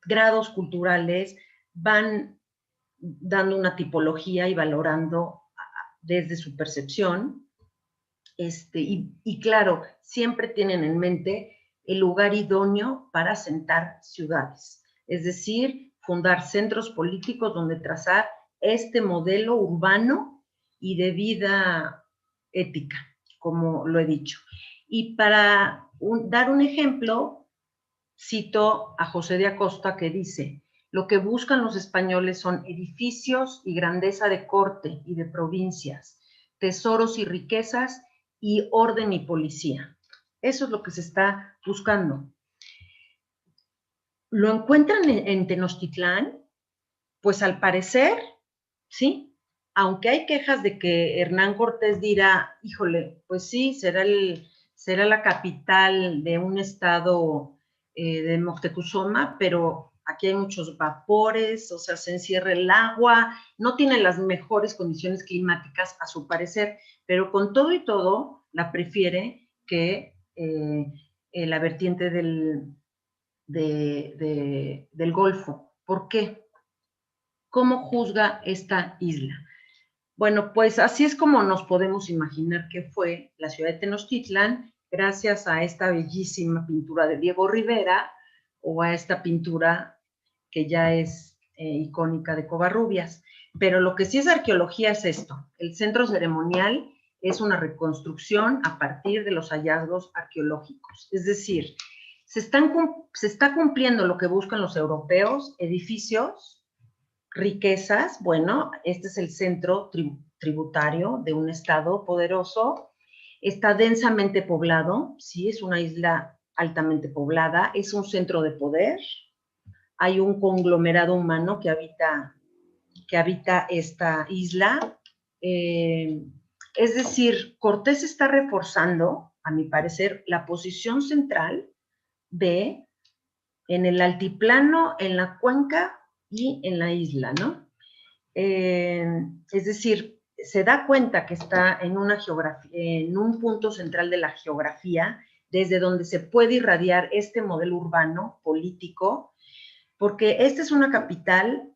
grados culturales, van dando una tipología y valorando desde su percepción, y claro, siempre tienen en mente el lugar idóneo para asentar ciudades, es decir, fundar centros políticos donde trazar este modelo urbano y de vida ética, como lo he dicho. Y para dar un ejemplo, cito a José de Acosta que dice: lo que buscan los españoles son edificios y grandeza de corte y de provincias, tesoros y riquezas y orden y policía. Eso es lo que se está buscando. ¿Lo encuentran en Tenochtitlán? Pues al parecer, sí. Aunque hay quejas de que Hernán Cortés dirá, híjole, pues sí, será la capital de un estado de Moctezuma, pero aquí hay muchos vapores, o sea, se encierra el agua, no tiene las mejores condiciones climáticas a su parecer, pero con todo y todo la prefiere que la vertiente del Golfo. ¿Por qué? ¿Cómo juzga esta isla? Bueno, pues así es como nos podemos imaginar que fue la ciudad de Tenochtitlan, gracias a esta bellísima pintura de Diego Rivera o a esta pintura que ya es icónica de Covarrubias. Pero lo que sí es arqueología es esto: el centro ceremonial es una reconstrucción a partir de los hallazgos arqueológicos. Es decir, se está cumpliendo lo que buscan los europeos: edificios, riquezas. Bueno, este es el centro tributario de un estado poderoso. Está densamente poblado, sí, es una isla altamente poblada, es un centro de poder. Hay un conglomerado humano que habita esta isla. Es decir, Cortés está reforzando, a mi parecer, la posición central de en el altiplano, en la cuenca y en la isla, ¿no? Es decir, se da cuenta que está en una geografía, en un punto central de la geografía, desde donde se puede irradiar este modelo urbano, político, porque esta es una capital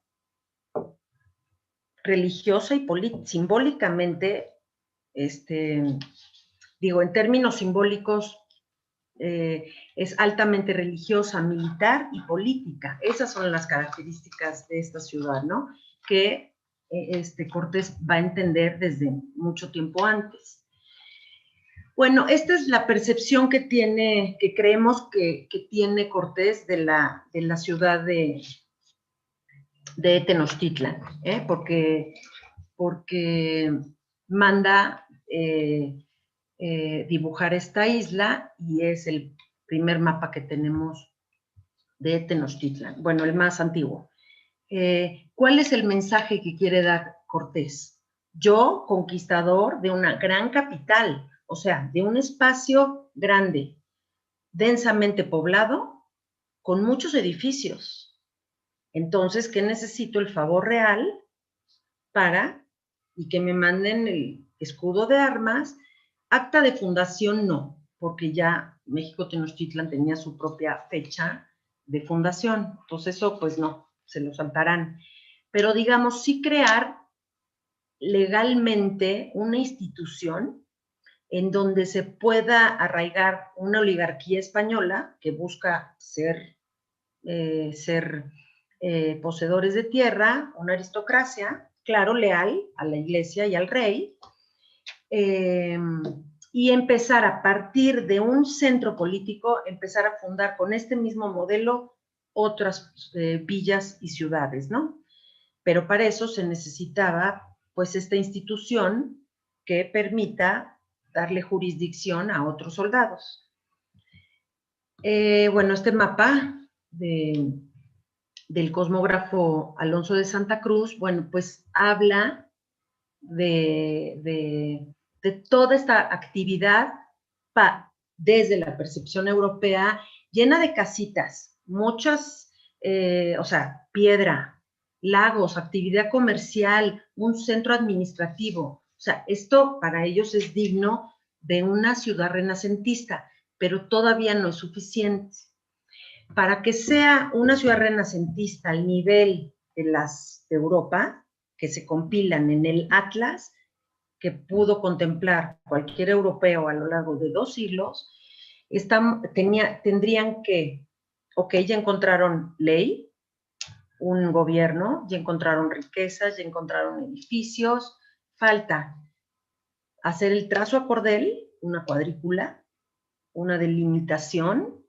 religiosa y simbólicamente, digo, en términos simbólicos, es altamente religiosa, militar y política. Esas son las características de esta ciudad, ¿no? Que Cortés va a entender desde mucho tiempo antes. Bueno, esta es la percepción que creemos que tiene Cortés de la ciudad de Tenochtitlan, porque manda dibujar esta isla y es el primer mapa que tenemos de Tenochtitlan, bueno, el más antiguo. ¿Cuál es el mensaje que quiere dar Cortés? Yo, conquistador de una gran capital, o sea, de un espacio grande, densamente poblado, con muchos edificios. Entonces, ¿qué necesito? El favor real y que me manden el escudo de armas. Acta de fundación no, porque ya México Tenochtitlan tenía su propia fecha de fundación. Entonces eso, pues no, se lo saltarán. Pero digamos, sí crear legalmente una institución en donde se pueda arraigar una oligarquía española que busca ser poseedores de tierra, una aristocracia, claro, leal a la iglesia y al rey, y empezar a partir de un centro político, empezar a fundar con este mismo modelo otras villas y ciudades, ¿no? Pero para eso se necesitaba, pues, esta institución que permita darle jurisdicción a otros soldados. Bueno, este mapa del cosmógrafo Alonso de Santa Cruz, bueno, pues habla de toda esta actividad desde la percepción europea, llena de casitas, muchas, o sea, piedra, lagos, actividad comercial, un centro administrativo. O sea, esto para ellos es digno de una ciudad renacentista, pero todavía no es suficiente. Para que sea una ciudad renacentista al nivel de las de Europa, que se compilan en el Atlas, que pudo contemplar cualquier europeo a lo largo de 2 siglos, tendrían que, ok, ya encontraron ley, un gobierno, ya encontraron riquezas, ya encontraron edificios, falta hacer el trazo a cordel, una cuadrícula, una delimitación,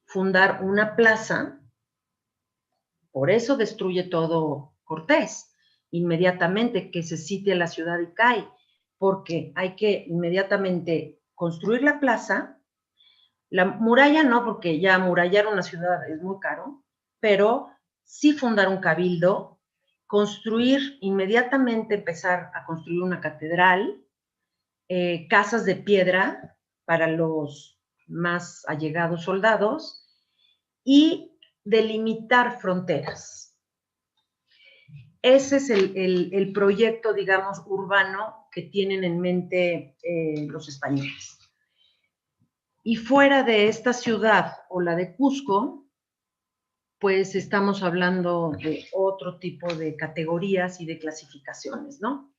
fundar una plaza. Por eso destruye todo Cortés, inmediatamente que se sitia la ciudad y cae, porque hay que inmediatamente construir la plaza, la muralla no, porque ya amurallar una ciudad es muy caro, pero sí fundar un cabildo, construir inmediatamente, empezar a construir una catedral, casas de piedra para los más allegados soldados y delimitar fronteras. Ese es el proyecto, digamos, urbano que tienen en mente los españoles. Y fuera de esta ciudad o la de Cusco, pues estamos hablando de otro tipo de categorías y de clasificaciones, ¿no?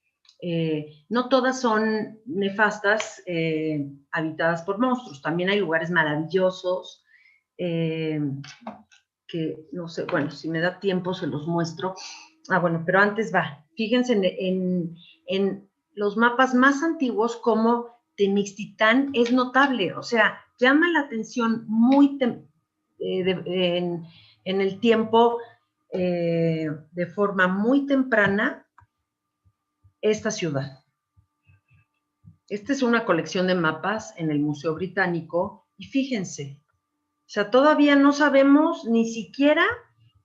No todas son nefastas, habitadas por monstruos. También hay lugares maravillosos que, no sé, bueno, si me da tiempo se los muestro. Bueno, pero antes va. Fíjense en los mapas más antiguos como Tenochtitlan es notable, o sea, llama la atención muy en el tiempo, de forma muy temprana, esta ciudad. Esta es una colección de mapas en el Museo Británico y fíjense, o sea, todavía no sabemos ni siquiera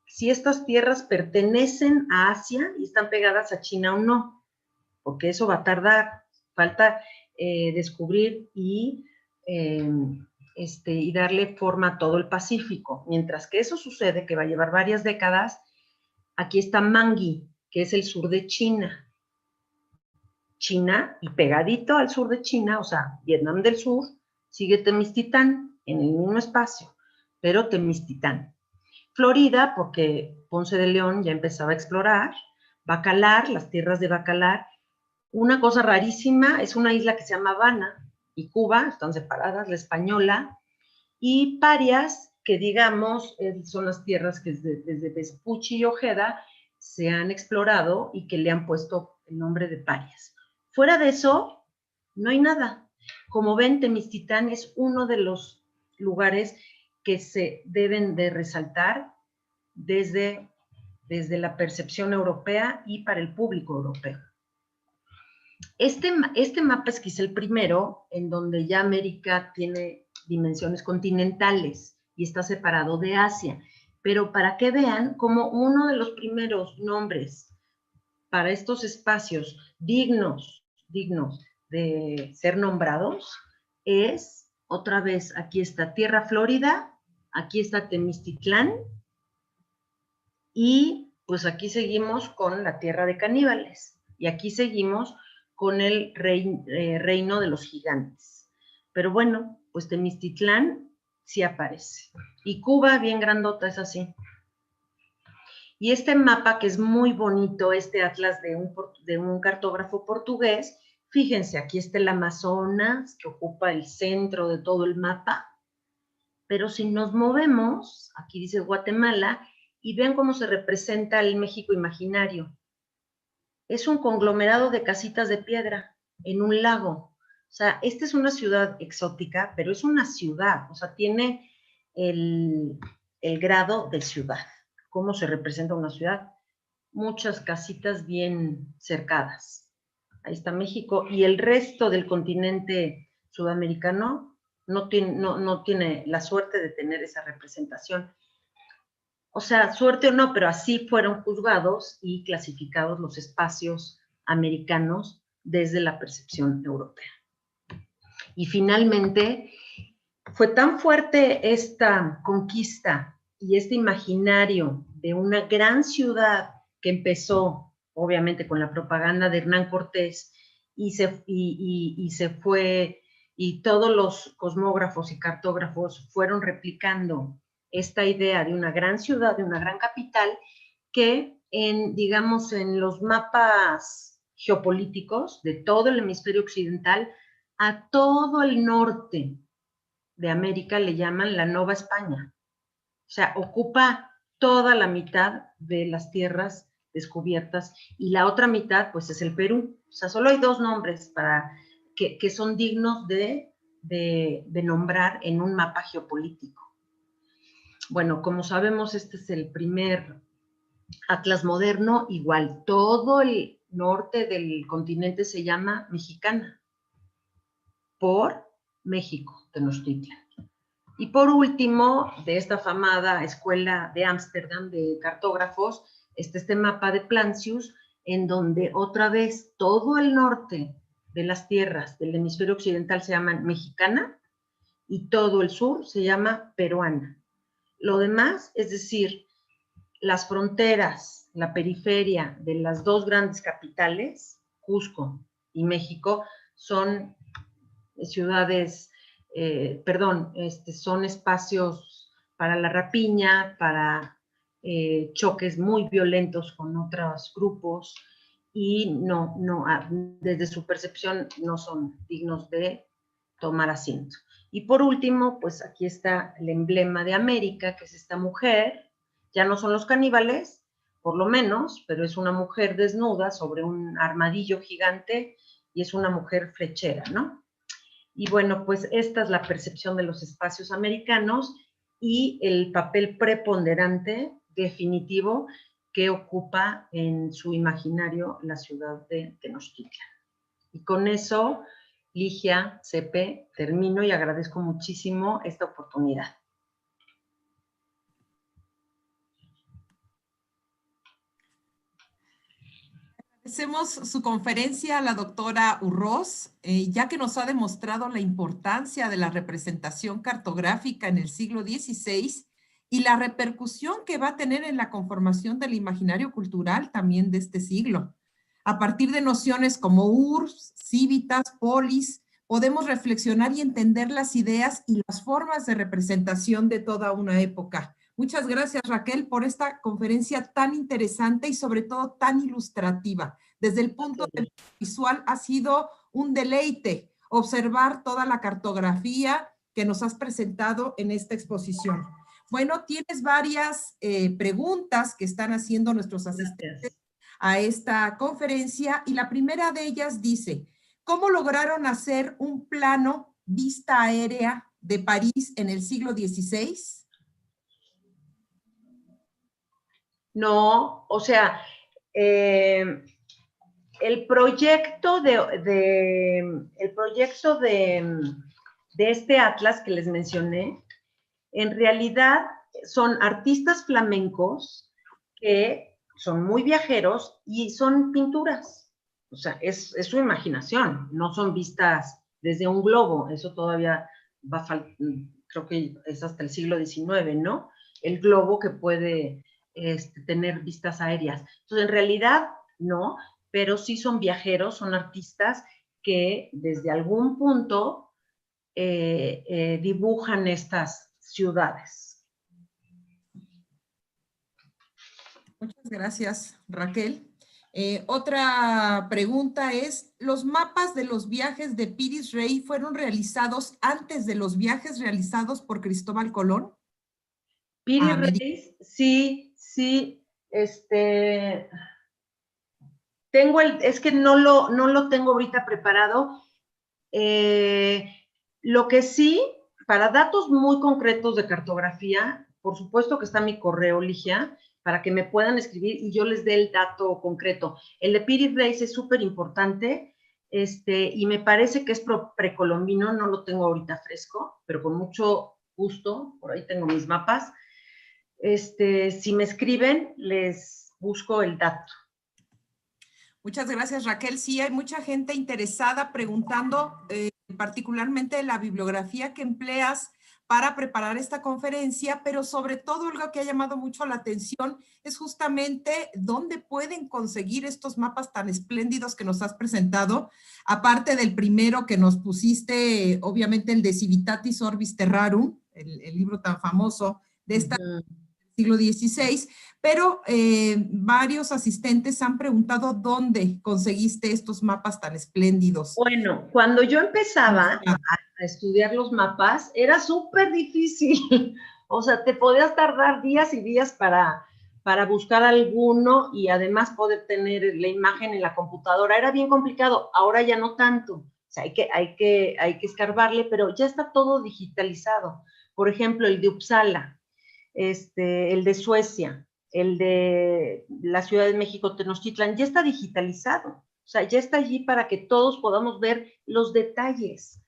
si estas tierras pertenecen a Asia y están pegadas a China o no, porque eso va a tardar, falta descubrir y darle forma a todo el Pacífico. Mientras que eso sucede, que va a llevar varias décadas, aquí está Mangi, que es el sur de China. China, y pegadito al sur de China, o sea, Vietnam del Sur, sigue Tenochtitlan, en el mismo espacio, pero Tenochtitlan. Florida, porque Ponce de León ya empezaba a explorar, Bacalar, las tierras de Bacalar. Una cosa rarísima, es una isla que se llama Habana, y Cuba, están separadas, la española, y Parias, que digamos, son las tierras que desde Vespucci y Ojeda se han explorado y que le han puesto el nombre de Parias. Fuera de eso, no hay nada. Como ven, Tenochtitlan es uno de los lugares que se deben de resaltar desde la percepción europea y para el público europeo. Este mapa es quizá el primero en donde ya América tiene dimensiones continentales y está separado de Asia. Pero para que vean cómo uno de los primeros nombres para estos espacios dignos de ser nombrados es, otra vez, aquí está Tierra Florida, aquí está Temistitlán, y pues aquí seguimos con la Tierra de Caníbales, y aquí seguimos con el reino de los gigantes. Pero bueno, pues Temistitlán sí aparece. Y Cuba, bien grandota, es así. Y este mapa, que es muy bonito, este atlas de un cartógrafo portugués, fíjense, aquí está el Amazonas, que ocupa el centro de todo el mapa, pero si nos movemos, aquí dice Guatemala, y ven cómo se representa el México imaginario. Es un conglomerado de casitas de piedra en un lago. O sea, esta es una ciudad exótica, pero es una ciudad, o sea, tiene el grado de ciudad. ¿Cómo se representa una ciudad? Muchas casitas bien cercadas. Ahí está México, y el resto del continente sudamericano no tiene la suerte de tener esa representación. O sea, suerte o no, pero así fueron juzgados y clasificados los espacios americanos desde la percepción europea. Y finalmente, fue tan fuerte esta conquista y este imaginario de una gran ciudad que empezó, obviamente, con la propaganda de Hernán Cortés y se fue, y todos los cosmógrafos y cartógrafos fueron replicando esta idea de una gran ciudad, de una gran capital, que digamos, en los mapas geopolíticos de todo el hemisferio occidental, a todo el norte de América le llaman la Nueva España. O sea, ocupa toda la mitad de las tierras descubiertas, y la otra mitad, pues, es el Perú. O sea, solo hay dos nombres que son dignos de nombrar en un mapa geopolítico. Bueno, como sabemos, este es el primer atlas moderno. Igual, todo el norte del continente se llama Mexicana, por México, Tenochtitlan. Y por último, de esta afamada escuela de Ámsterdam de cartógrafos, está este mapa de Plancius, en donde otra vez todo el norte de las tierras del hemisferio occidental se llaman Mexicana y todo el sur se llama Peruana. Lo demás, es decir, las fronteras, la periferia de las dos grandes capitales, Cusco y México, son ciudades, son espacios para la rapiña, para choques muy violentos con otros grupos, y desde su percepción no son dignos de tomar asiento. Y por último, pues aquí está el emblema de América, que es esta mujer. Ya no son los caníbales, por lo menos, pero es una mujer desnuda sobre un armadillo gigante, y es una mujer flechera, ¿no? Y bueno, pues esta es la percepción de los espacios americanos y el papel preponderante, definitivo, que ocupa en su imaginario la ciudad de Tenochtitlan. Y con eso, Ligia, Cepe, termino y agradezco muchísimo esta oportunidad. Agradecemos su conferencia a la doctora Urroz, ya que nos ha demostrado la importancia de la representación cartográfica en el siglo XVI y la repercusión que va a tener en la conformación del imaginario cultural también de este siglo. A partir de nociones como urbs, civitas, polis, podemos reflexionar y entender las ideas y las formas de representación de toda una época. Muchas gracias, Raquel, por esta conferencia tan interesante y sobre todo tan ilustrativa. Desde el punto de vista visual ha sido un deleite observar toda la cartografía que nos has presentado en esta exposición. Bueno, tienes varias preguntas que están haciendo nuestros asistentes a esta conferencia, y la primera de ellas dice: ¿cómo lograron hacer un plano vista aérea de París en el siglo XVI? No, o sea, el proyecto de este atlas que les mencioné, en realidad son artistas flamencos que son muy viajeros y son pinturas. O sea, es su imaginación, no son vistas desde un globo, eso todavía va a faltar, creo que es hasta el siglo XIX, ¿no? El globo que puede tener vistas aéreas. Entonces, en realidad, no, pero sí son viajeros, son artistas que desde algún punto dibujan estas ciudades. Muchas gracias, Raquel. Otra pregunta es, ¿los mapas de los viajes de Piris Rey fueron realizados antes de los viajes realizados por Cristóbal Colón? Piris Rey, sí, es que no lo tengo ahorita preparado. Lo que sí, para datos muy concretos de cartografía, por supuesto que está mi correo, Ligia, para que me puedan escribir y yo les dé el dato concreto. El de Piris Reis es súper importante, y me parece que es precolombino, no lo tengo ahorita fresco, pero con mucho gusto, por ahí tengo mis mapas. Si me escriben, les busco el dato. Muchas gracias, Raquel. Sí, hay mucha gente interesada preguntando particularmente la bibliografía que empleas para preparar esta conferencia, pero sobre todo algo que ha llamado mucho la atención es justamente dónde pueden conseguir estos mapas tan espléndidos que nos has presentado, aparte del primero que nos pusiste, obviamente el de Civitatis Orbis Terrarum, el libro tan famoso de esta siglo XVI, pero varios asistentes han preguntado dónde conseguiste estos mapas tan espléndidos. Bueno, cuando yo empezaba a estudiar los mapas, era súper difícil. O sea, te podías tardar días y días para buscar alguno y además poder tener la imagen en la computadora. Era bien complicado, ahora ya no tanto. O sea, hay que escarbarle, pero ya está todo digitalizado. Por ejemplo, el de Uppsala, el de Suecia, el de la Ciudad de México, Tenochtitlan, ya está digitalizado. O sea, ya está allí para que todos podamos ver los detalles.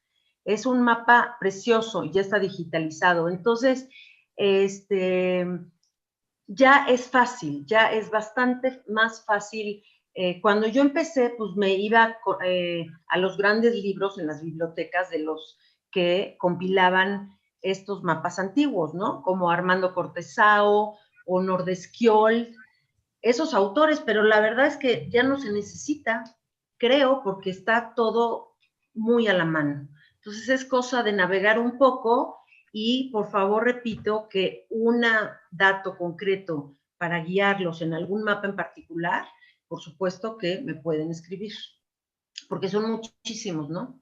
Es un mapa precioso, ya está digitalizado. Entonces, ya es fácil, ya es bastante más fácil. Cuando yo empecé, pues me iba a los grandes libros en las bibliotecas de los que compilaban estos mapas antiguos, ¿no? Como Armando Cortesao o Nordesquiol, esos autores, pero la verdad es que ya no se necesita, creo, porque está todo muy a la mano. Entonces es cosa de navegar un poco y por favor repito que un dato concreto para guiarlos en algún mapa en particular, por supuesto que me pueden escribir, porque son muchísimos, ¿no?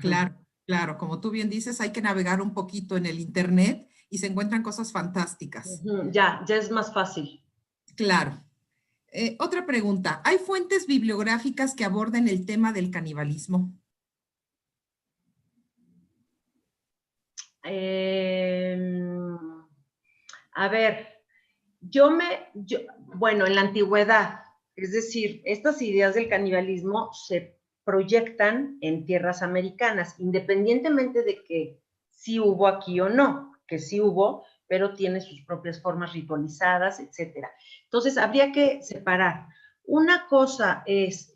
Claro, claro, como tú bien dices, hay que navegar un poquito en el internet y se encuentran cosas fantásticas. Ya es más fácil. Claro. Otra pregunta, ¿hay fuentes bibliográficas que aborden el tema del canibalismo? A ver, bueno, en la antigüedad, es decir, estas ideas del canibalismo se proyectan en tierras americanas, independientemente de que sí hubo aquí o no, que sí hubo, pero tiene sus propias formas ritualizadas, etcétera. Entonces, habría que separar. Una cosa es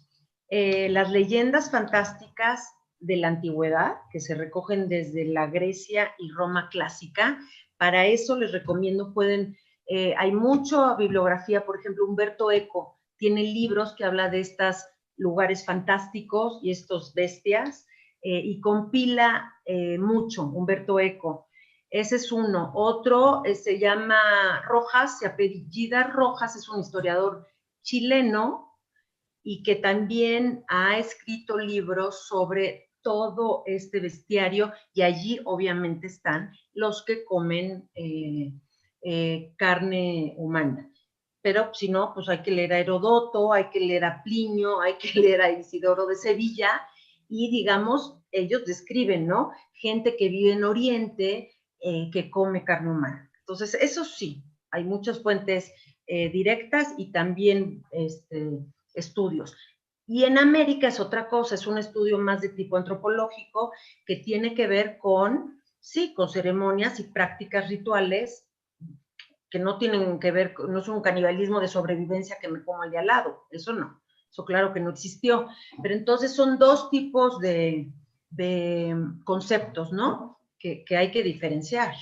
las leyendas fantásticas de la antigüedad, que se recogen desde la Grecia y Roma clásica. Para eso les recomiendo, hay mucha bibliografía, por ejemplo, Humberto Eco tiene libros que habla de estos lugares fantásticos y estos bestias, y compila mucho, Humberto Eco. Ese es uno. Otro se llama Rojas, se apellida Rojas, es un historiador chileno y que también ha escrito libros sobre todo este bestiario, y allí obviamente están los que comen carne humana. Pero si no, pues hay que leer a Herodoto, hay que leer a Plinio, hay que leer a Isidoro de Sevilla, y digamos, ellos describen, ¿no? Gente que vive en Oriente, que come carne humana. Entonces, eso sí, hay muchas fuentes directas y también estudios. Y en América es otra cosa, es un estudio más de tipo antropológico que tiene que ver con, sí, con ceremonias y prácticas rituales que no tienen que ver, no es un canibalismo de sobrevivencia que me como al de al lado, eso no, eso claro que no existió. Pero entonces son dos tipos de conceptos, ¿no? Que hay que diferenciar.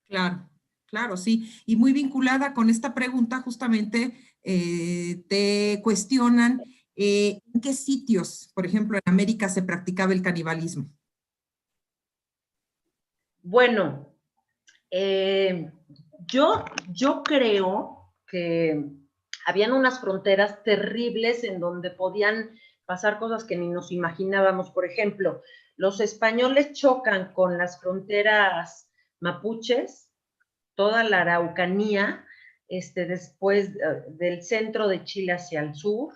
Claro, claro, sí. Y muy vinculada con esta pregunta, justamente te cuestionan en qué sitios, por ejemplo, en América se practicaba el canibalismo. Bueno, eh, yo creo que habían unas fronteras terribles en donde podían pasar cosas que ni nos imaginábamos. Por ejemplo, los españoles chocan con las fronteras mapuches, toda la Araucanía, después del centro de Chile hacia el sur,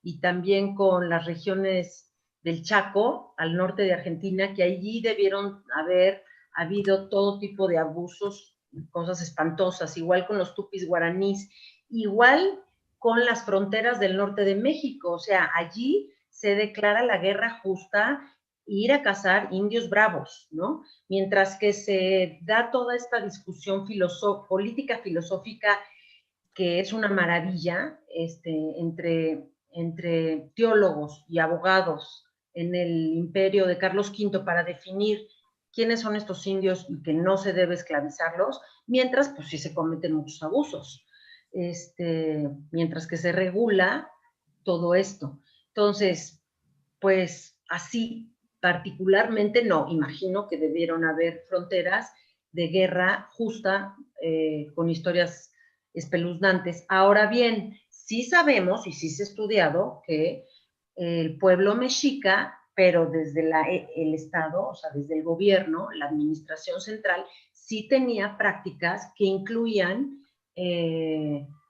y también con las regiones del Chaco, al norte de Argentina, que allí debieron haber habido todo tipo de abusos, cosas espantosas, igual con los tupis guaraníes, igual con las fronteras del norte de México, o sea, allí se declara la guerra justa, ir a cazar indios bravos, ¿no? Mientras que se da toda esta discusión política filosófica que es una maravilla entre teólogos y abogados en el imperio de Carlos V para definir quiénes son estos indios y que no se debe esclavizarlos, mientras pues sí se cometen muchos abusos, mientras que se regula todo esto. Entonces, pues así particularmente no, imagino que debieron haber fronteras de guerra justa con historias espeluznantes. Ahora bien, sí sabemos y sí se ha estudiado que el pueblo mexica, pero desde el Estado, o sea, desde el gobierno, la administración central, sí tenía prácticas que incluían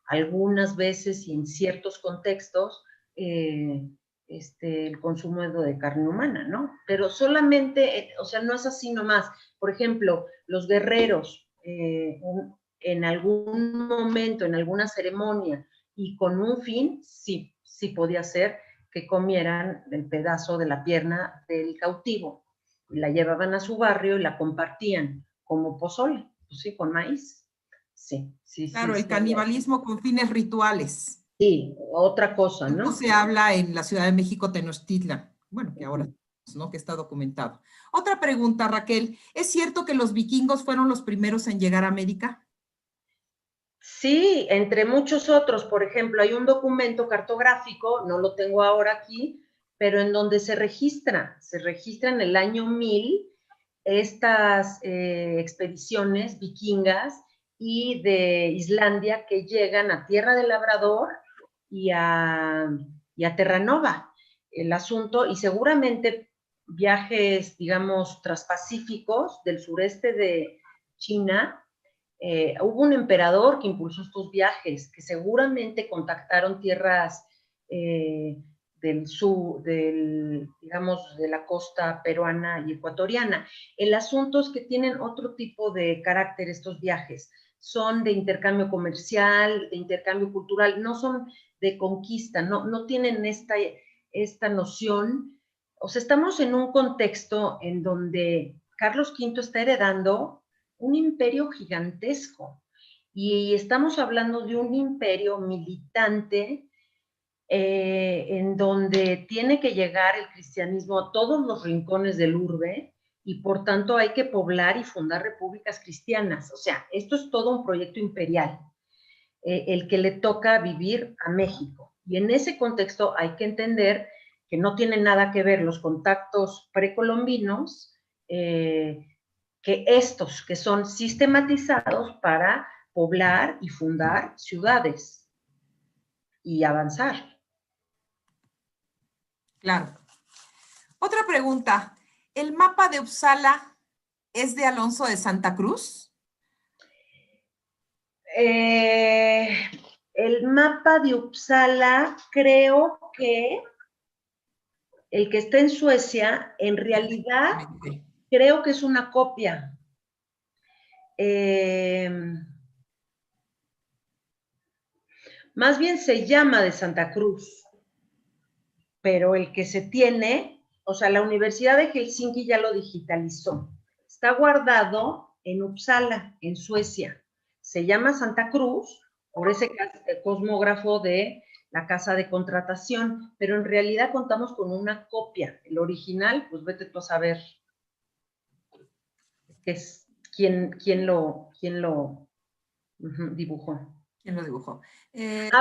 algunas veces y en ciertos contextos el consumo de carne humana, ¿no? Pero solamente, o sea, no es así nomás. Por ejemplo, los guerreros, en algún momento, en alguna ceremonia y con un fin, sí, sí podía ser que comieran el pedazo de la pierna del cautivo. La llevaban a su barrio y la compartían como pozole, pues sí, con maíz. Sí, sí, sí, Claro, el sí. canibalismo con fines rituales. Sí, otra cosa, Esto ¿no? se habla en la Ciudad de México, Tenochtitlan. Bueno, que ahora, ¿no? Que está documentado. Otra pregunta, Raquel. ¿Es cierto que los vikingos fueron los primeros en llegar a América? Sí, entre muchos otros, por ejemplo, hay un documento cartográfico, no lo tengo ahora aquí, pero en donde se registra en el año 1000 estas expediciones vikingas y de Islandia que llegan a Tierra del Labrador y y a Terranova. El asunto, y seguramente viajes, digamos, transpacíficos del sureste de China. Hubo un emperador que impulsó estos viajes, que seguramente contactaron tierras del sur, digamos, de la costa peruana y ecuatoriana. El asunto es que tienen otro tipo de carácter estos viajes. Son de intercambio comercial, de intercambio cultural, no son de conquista, no tienen esta noción. O sea, estamos en un contexto en donde Carlos V está heredando un imperio gigantesco. Y estamos hablando de un imperio militante en donde tiene que llegar el cristianismo a todos los rincones del urbe y por tanto hay que poblar y fundar repúblicas cristianas. O sea, esto es todo un proyecto imperial, el que le toca vivir a México. Y en ese contexto hay que entender que no tienen nada que ver los contactos precolombinos que estos que son sistematizados para poblar y fundar ciudades y avanzar. Claro. Otra pregunta. ¿El mapa de Uppsala es de Alonso de Santa Cruz? Eh, el mapa de Uppsala, creo que el que está en Suecia, en realidad, creo que es una copia. Más bien se llama de Santa Cruz. pero el que se tiene, o sea, la Universidad de Helsinki ya lo digitalizó. Está guardado en Uppsala, en Suecia. Se llama Santa Cruz, por ese cosmógrafo de la casa de contratación, pero en realidad contamos con una copia. El original, pues vete tú a saber qué es, quién lo dibujó. ¿Quién lo dibujó?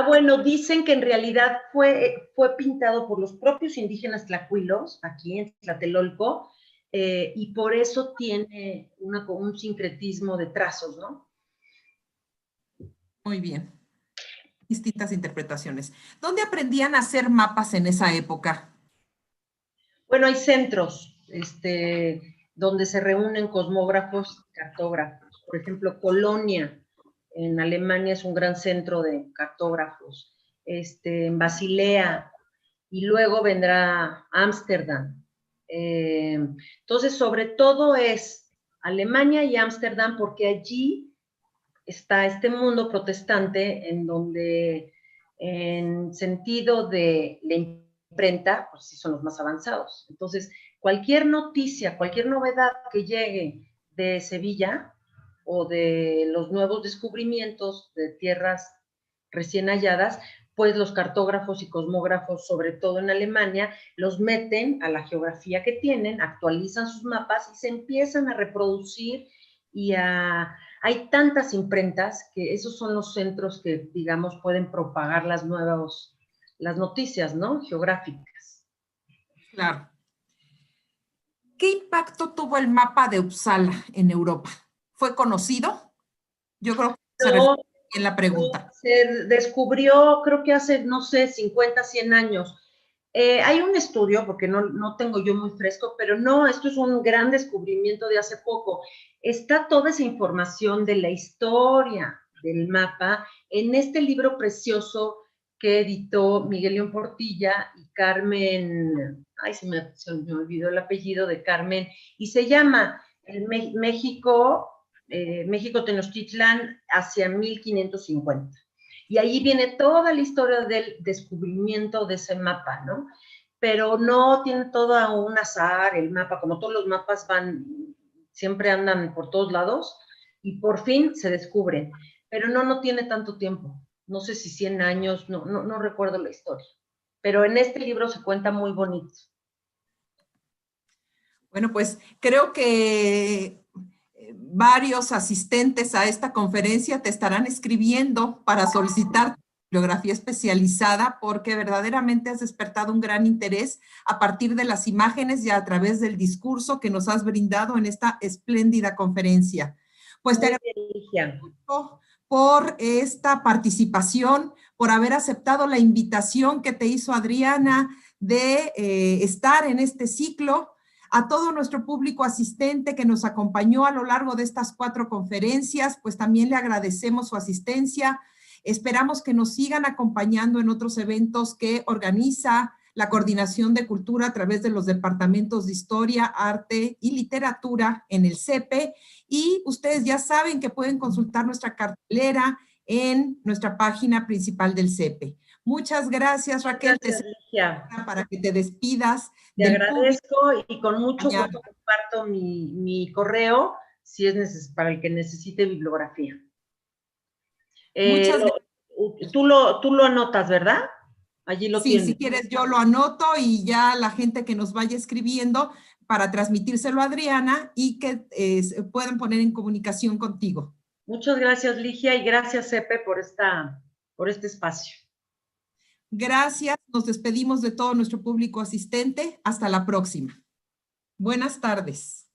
Bueno, dicen que en realidad fue pintado por los propios indígenas tlacuilos, aquí en Tlatelolco, y por eso tiene un sincretismo de trazos, ¿no? Muy bien. Distintas interpretaciones. ¿Dónde aprendían a hacer mapas en esa época? Bueno, hay centros donde se reúnen cosmógrafos y cartógrafos. Por ejemplo, Colonia, en Alemania, es un gran centro de cartógrafos. En Basilea, y luego vendrá Ámsterdam. Entonces, sobre todo es Alemania y Ámsterdam, porque allí está este mundo protestante en donde, en sentido de la imprenta, pues sí son los más avanzados. Entonces, cualquier noticia, cualquier novedad que llegue de Sevilla o de los nuevos descubrimientos de tierras recién halladas, pues los cartógrafos y cosmógrafos, sobre todo en Alemania, los meten a la geografía que tienen, actualizan sus mapas y se empiezan a reproducir y hay tantas imprentas que esos son los centros que, digamos, pueden propagar las noticias, ¿no? Geográficas. Claro. ¿Qué impacto tuvo el mapa de Uppsala en Europa? ¿Fue conocido? Yo creo que se refiere en la pregunta. Se descubrió, creo que hace, no sé, 50, 100 años. Hay un estudio, porque no tengo yo muy fresco, pero no, esto es un gran descubrimiento de hace poco. Está toda esa información de la historia del mapa en este libro precioso que editó Miguel León Portilla y Carmen, ay, se me olvidó el apellido de Carmen, y se llama México Tenochtitlán hacia 1550. Y ahí viene toda la historia del descubrimiento de ese mapa, ¿no? Pero no tiene todo un azar el mapa, como todos los mapas siempre andan por todos lados y por fin se descubren. Pero no tiene tanto tiempo. No sé si 100 años, no recuerdo la historia. Pero en este libro se cuenta muy bonito. Bueno, pues creo que varios asistentes a esta conferencia te estarán escribiendo para solicitar bibliografía especializada porque verdaderamente has despertado un gran interés a partir de las imágenes y a través del discurso que nos has brindado en esta espléndida conferencia. Pues te agradezco mucho por esta participación, por haber aceptado la invitación que te hizo Adriana de estar en este ciclo. A todo nuestro público asistente que nos acompañó a lo largo de estas 4 conferencias, pues también le agradecemos su asistencia. Esperamos que nos sigan acompañando en otros eventos que organiza la Coordinación de Cultura a través de los departamentos de Historia, Arte y Literatura en el CEPE. Y ustedes ya saben que pueden consultar nuestra cartelera en nuestra página principal del CEPE. Muchas gracias, Raquel. Gracias, Ligia. Para que te despidas. Te agradezco y con mucho gusto comparto mi correo si es para el que necesite bibliografía. Muchas gracias. Tú lo anotas, ¿verdad? Allí lo tienes. Si quieres yo lo anoto y ya la gente que nos vaya escribiendo para transmitírselo a Adriana y que puedan poner en comunicación contigo. Muchas gracias, Ligia, y gracias, Epe, por este espacio. Gracias, nos despedimos de todo nuestro público asistente. Hasta la próxima. Buenas tardes.